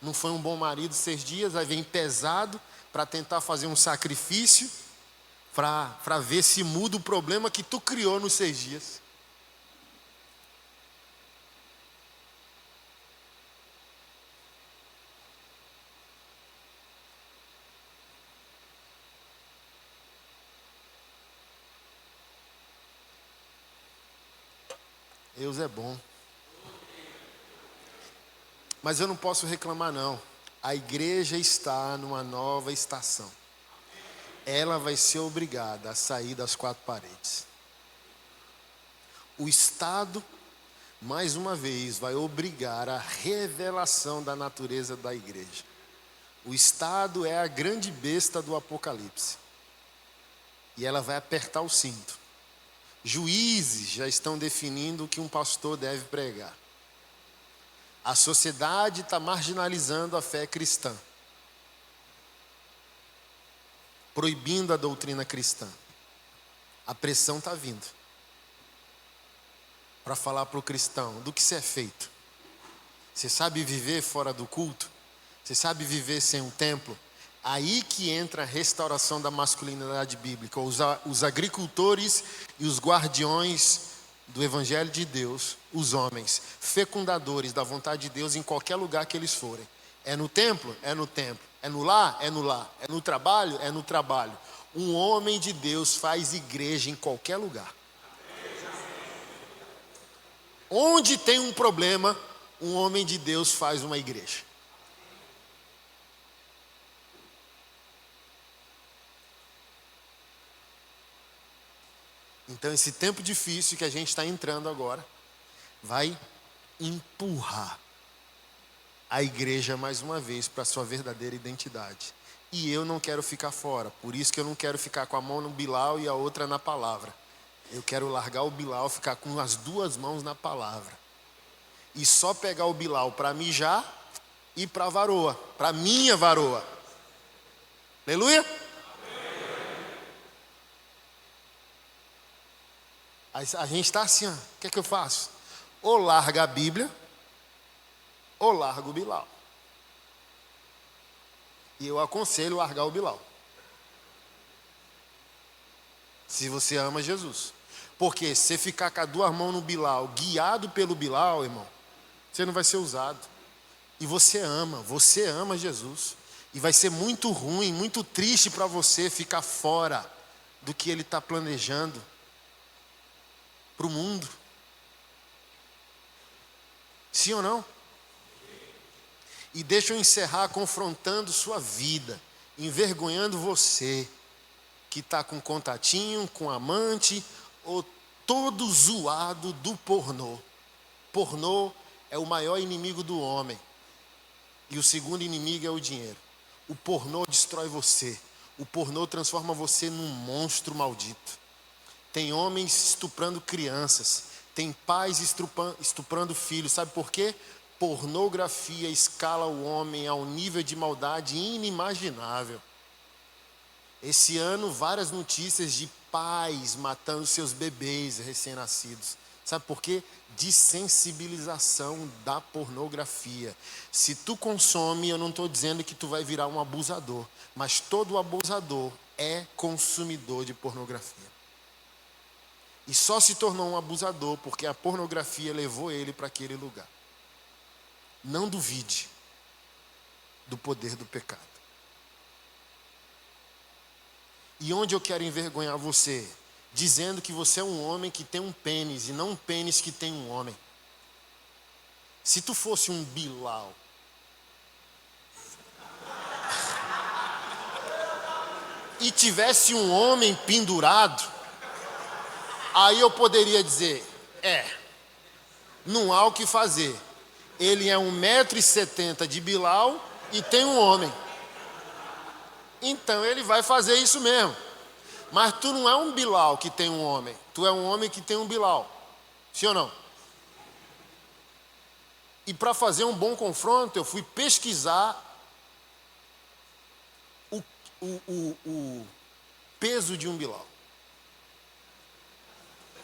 Não foi um bom marido 6 dias, aí vem pesado para tentar fazer um sacrifício, para ver se muda o problema que tu criou nos 6 dias. Deus é bom. Mas eu não posso reclamar não. A igreja está numa nova estação. Ela vai ser obrigada a sair das 4 paredes. O Estado, mais uma vez, vai obrigar a revelação da natureza da igreja. O Estado é a grande besta do Apocalipse. E ela vai apertar o cinto. Juízes já estão definindo o que um pastor deve pregar. A sociedade está marginalizando a fé cristã, proibindo a doutrina cristã. A pressão está vindo para falar para o cristão do que você é feito. Você sabe viver fora do culto? Você sabe viver sem um templo? Aí que entra a restauração da masculinidade bíblica. Os agricultores e os guardiões do Evangelho de Deus, os homens, fecundadores da vontade de Deus em qualquer lugar que eles forem. É no templo? É no templo. É no lar? É no lar. É no trabalho? É no trabalho. Um homem de Deus faz igreja em qualquer lugar. Onde tem um problema, um homem de Deus faz uma igreja. Então esse tempo difícil que a gente está entrando agora vai empurrar a igreja mais uma vez para a sua verdadeira identidade. E eu não quero ficar fora, por isso que eu não quero ficar com a mão no Bilal e a outra na palavra. Eu quero largar o Bilal, ficar com as 2 mãos na palavra. E só pegar o Bilal para mijar e para a varoa, para minha varoa. Aleluia? A gente está assim, ó, o que é que eu faço? Ou larga a Bíblia, ou larga o Bilal. E eu aconselho largar o Bilal. Se você ama Jesus. Porque se você ficar com as 2 mãos no Bilal, guiado pelo Bilal, irmão, você não vai ser usado. E você ama Jesus. E vai ser muito ruim, muito triste para você ficar fora do que Ele está planejando. para o mundo. Sim ou não? E deixa eu encerrar confrontando sua vida, envergonhando você, que está com contatinho, com amante, ou todo zoado do pornô. Pornô é o maior inimigo do homem. E o segundo inimigo é o dinheiro. O pornô destrói você. O pornô transforma você num monstro maldito. Tem homens estuprando crianças. Tem pais estuprando filhos. Sabe por quê? Pornografia escala o homem a um nível de maldade inimaginável. Esse ano, várias notícias de pais matando seus bebês recém-nascidos. Sabe por quê? Dessensibilização da pornografia. Se tu consome, eu não estou dizendo que tu vai virar um abusador, mas todo abusador é consumidor de pornografia. E só se tornou um abusador porque a pornografia levou ele para aquele lugar. Não duvide do poder do pecado. E onde eu quero envergonhar você? Dizendo que você é um homem que tem um pênis e não um pênis que tem um homem. Se tu fosse um Bilal, e tivesse um homem pendurado, aí eu poderia dizer, não há o que fazer. Ele é 1,70 m de Bilal e tem um homem. Então ele vai fazer isso mesmo. Mas tu não é um Bilal que tem um homem. Tu é um homem que tem um Bilal. Sim ou não? E para fazer um bom confronto, eu fui pesquisar o peso de um Bilal.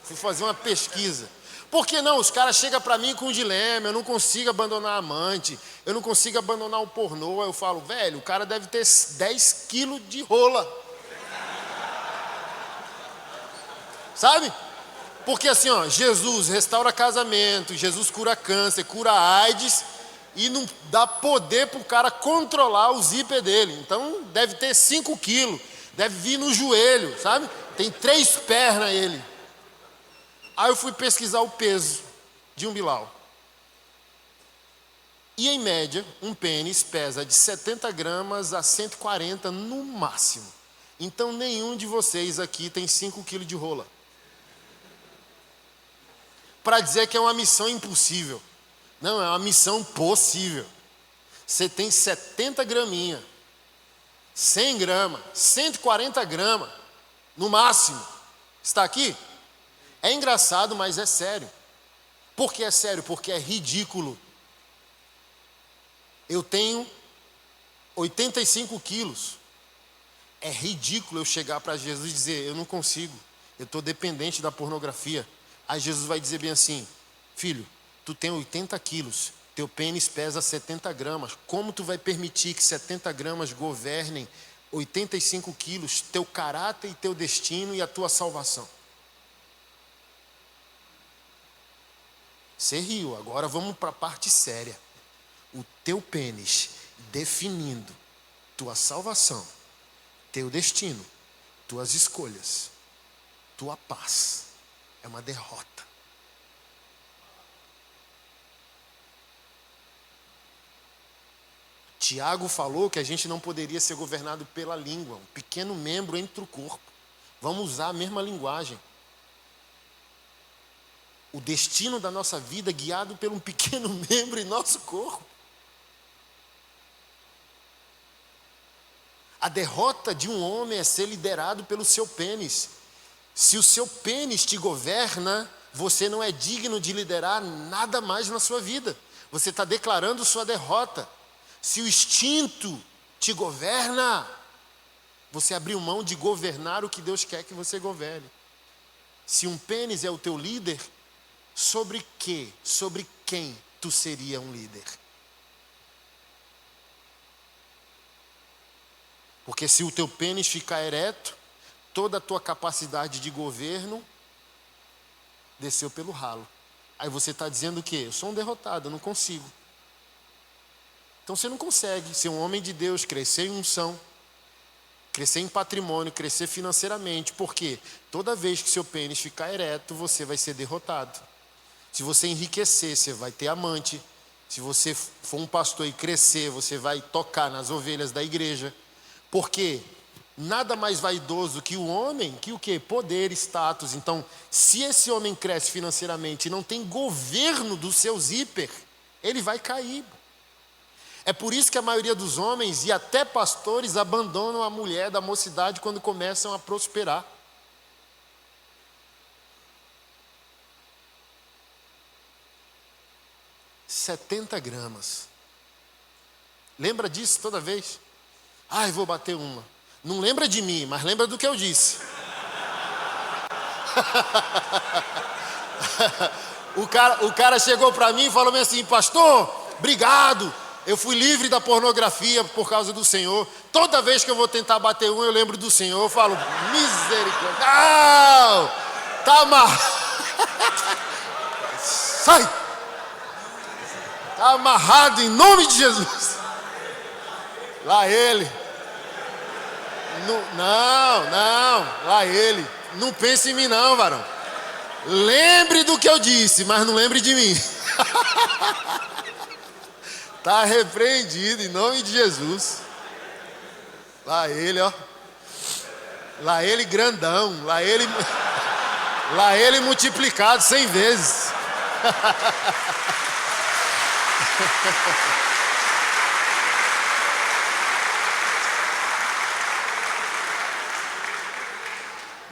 Fui fazer uma pesquisa. Por que não? Os caras chegam para mim com um dilema. Eu não consigo abandonar a amante. Eu não consigo abandonar o pornô. Aí eu falo, velho, o cara deve ter 10 quilos de rola. Sabe? Porque assim, ó, Jesus restaura casamento, Jesus cura câncer, cura AIDS e não dá poder para o cara controlar o zíper dele. Então deve ter 5 quilos, deve vir no joelho, sabe? Tem 3 pernas ele. Aí eu fui pesquisar o peso de um Bilal. E em média, um pênis pesa de 70 gramas a 140 no máximo. Então nenhum de vocês aqui tem 5 quilos de rola. Para dizer que é uma missão impossível. Não, é uma missão possível. Você tem 70 graminha, 100 gramas, 140 gramas, no máximo. Está aqui? É engraçado, mas é sério. Por que é sério? Porque é ridículo. Eu tenho 85 quilos. É ridículo eu chegar para Jesus e dizer, eu não consigo, eu estou dependente da pornografia. Aí Jesus vai dizer bem assim, filho, tu tem 80 quilos, teu pênis pesa 70 gramas. Como tu vai permitir que 70 gramas governem 85 quilos, teu caráter e teu destino e a tua salvação? Você riu, agora vamos para a parte séria. O teu pênis definindo tua salvação, teu destino, tuas escolhas, tua paz. É uma derrota. Tiago falou que a gente não poderia ser governado pela língua, um pequeno membro entre o corpo. Vamos usar a mesma linguagem. O destino da nossa vida é guiado por um pequeno membro em nosso corpo. A derrota de um homem é ser liderado pelo seu pênis. Se o seu pênis te governa, você não é digno de liderar nada mais na sua vida. Você está declarando sua derrota. Se o instinto te governa, você abriu mão de governar o que Deus quer que você governe. Se um pênis é o teu líder, sobre quem tu seria um líder? Porque se o teu pênis ficar ereto, toda a tua capacidade de governo desceu pelo ralo. Aí você está dizendo o quê? Eu sou um derrotado, eu não consigo. Então você não consegue ser um homem de Deus, crescer em unção, crescer em patrimônio, crescer financeiramente, porque toda vez que seu pênis ficar ereto, você vai ser derrotado. Se você enriquecer, você vai ter amante. Se você for um pastor e crescer, você vai tocar nas ovelhas da igreja. Porque nada mais vaidoso que o homem, que o quê? Poder, status. Então, se esse homem cresce financeiramente e não tem governo dos seus hiper, ele vai cair. É por isso que a maioria dos homens e até pastores abandonam a mulher da mocidade quando começam a prosperar. $70. Lembra disso toda vez? Ai, vou bater uma. Não lembra de mim, mas lembra do que eu disse. O cara chegou para mim e falou assim: pastor, obrigado. Eu fui livre da pornografia por causa do Senhor. Toda vez que eu vou tentar bater um, eu lembro do Senhor. Eu falo, misericórdia. Não! Tá amarrado. Sai! Tá amarrado em nome de Jesus. Lá ele. Não. Lá ele. Não pense em mim não, varão. Lembre do que eu disse, mas não lembre de mim. Tá repreendido em nome de Jesus. Lá ele, ó. Lá ele grandão. Lá ele multiplicado 100 vezes.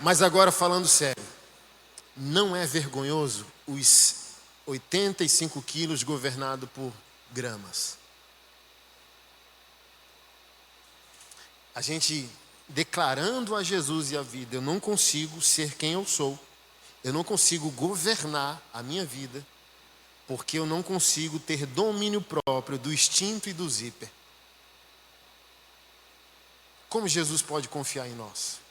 Mas agora falando sério, não é vergonhoso os 85 quilos governado por gramas? A gente declarando a Jesus e a vida, eu não consigo ser quem eu sou, eu não consigo governar a minha vida, porque eu não consigo ter domínio próprio do instinto e do zíper. Como Jesus pode confiar em nós?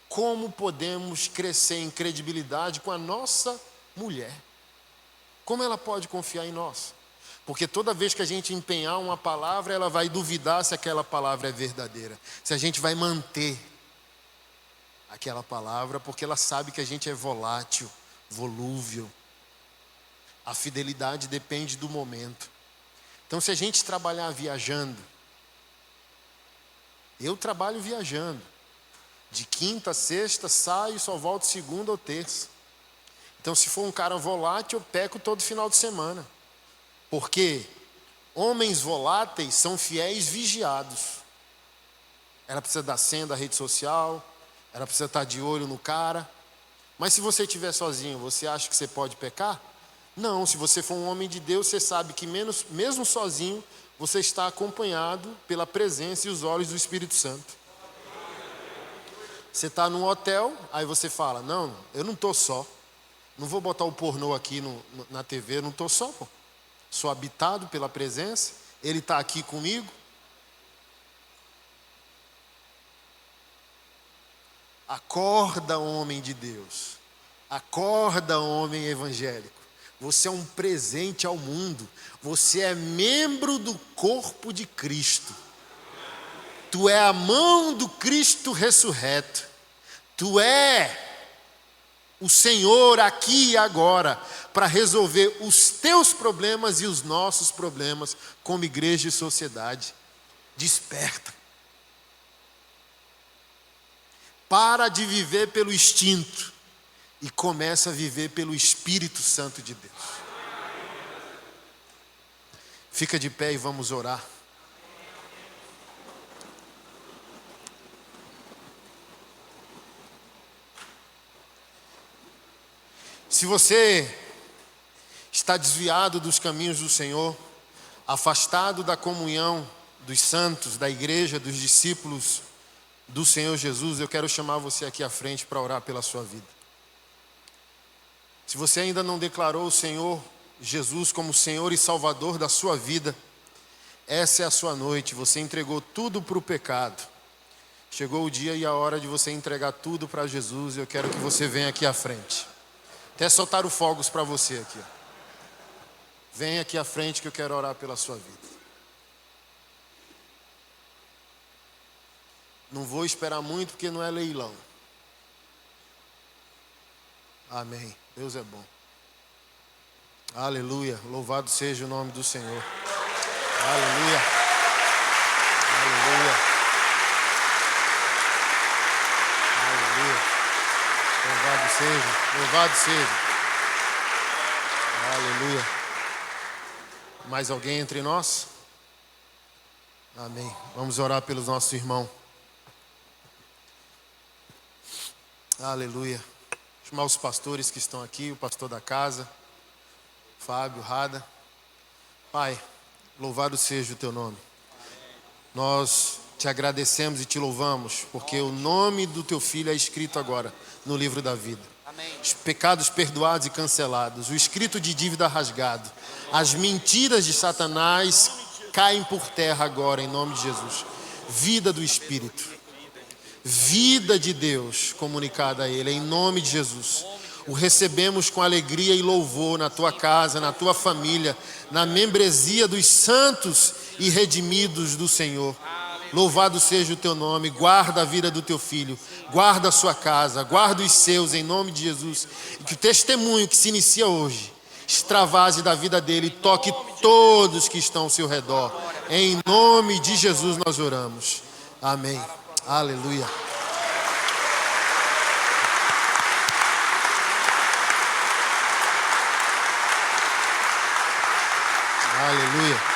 Como podemos crescer em credibilidade com a nossa mulher? Como ela pode confiar em nós? Porque toda vez que a gente empenhar uma palavra, ela vai duvidar se aquela palavra é verdadeira. Se a gente vai manter aquela palavra, porque ela sabe que a gente é volátil, volúvel. A fidelidade depende do momento. Então, se a gente trabalhar viajando, eu trabalho viajando. De quinta a sexta, saio e só volto segunda ou terça. Então, se for um cara volátil, eu peco todo final de semana. Porque homens voláteis são fiéis vigiados. Ela precisa dar senha da rede social, ela precisa estar de olho no cara. Mas se você estiver sozinho, você acha que você pode pecar? Não, se você for um homem de Deus, você sabe que mesmo sozinho, você está acompanhado pela presença e os olhos do Espírito Santo. Você está num hotel, aí você fala, não, eu não estou só. Não vou botar o pornô aqui na TV, eu não estou só, pô. Sou habitado pela presença, Ele está aqui comigo. Acorda, homem de Deus. Acorda, homem evangélico. Você é um presente ao mundo. Você é membro do corpo de Cristo. Tu é a mão do Cristo ressurreto. Tu é o Senhor aqui e agora para resolver os teus problemas e os nossos problemas como igreja e sociedade. Desperta. Para de viver pelo instinto e começa a viver pelo Espírito Santo de Deus. Fica de pé e vamos orar. Se você está desviado dos caminhos do Senhor, afastado da comunhão dos santos, da igreja, dos discípulos do Senhor Jesus, eu quero chamar você aqui à frente para orar pela sua vida. Se você ainda não declarou o Senhor Jesus como Senhor e Salvador da sua vida, essa é a sua noite. Você entregou tudo para o pecado. Chegou o dia e a hora de você entregar tudo para Jesus. Eu quero que você venha aqui à frente. Até soltaram fogos para você aqui. Venha aqui à frente que eu quero orar pela sua vida. Não vou esperar muito porque não é leilão. Amém. Deus é bom. Aleluia. Louvado seja o nome do Senhor. Aleluia. Aleluia. Aleluia. Louvado seja. Louvado seja. Aleluia. Mais alguém entre nós? Amém. Vamos orar pelos nossos irmãos. Aleluia. Chamar os pastores que estão aqui, o pastor da casa, Fábio, Rada. Pai, louvado seja o teu nome. Nós te agradecemos e te louvamos, porque o nome do teu filho é escrito agora no livro da vida. Os pecados perdoados e cancelados, o escrito de dívida rasgado, as mentiras de Satanás caem por terra agora, em nome de Jesus. Vida do Espírito. Vida de Deus comunicada a Ele, em nome de Jesus. O recebemos com alegria e louvor na tua casa, na tua família, na membresia dos santos e redimidos do Senhor. Louvado seja o teu nome. Guarda a vida do teu filho, guarda a sua casa, guarda os seus, em nome de Jesus. E que o testemunho que se inicia hoje extravase da vida dele e toque todos que estão ao seu redor. Em nome de Jesus nós oramos. Amém. Aleluia. Aleluia.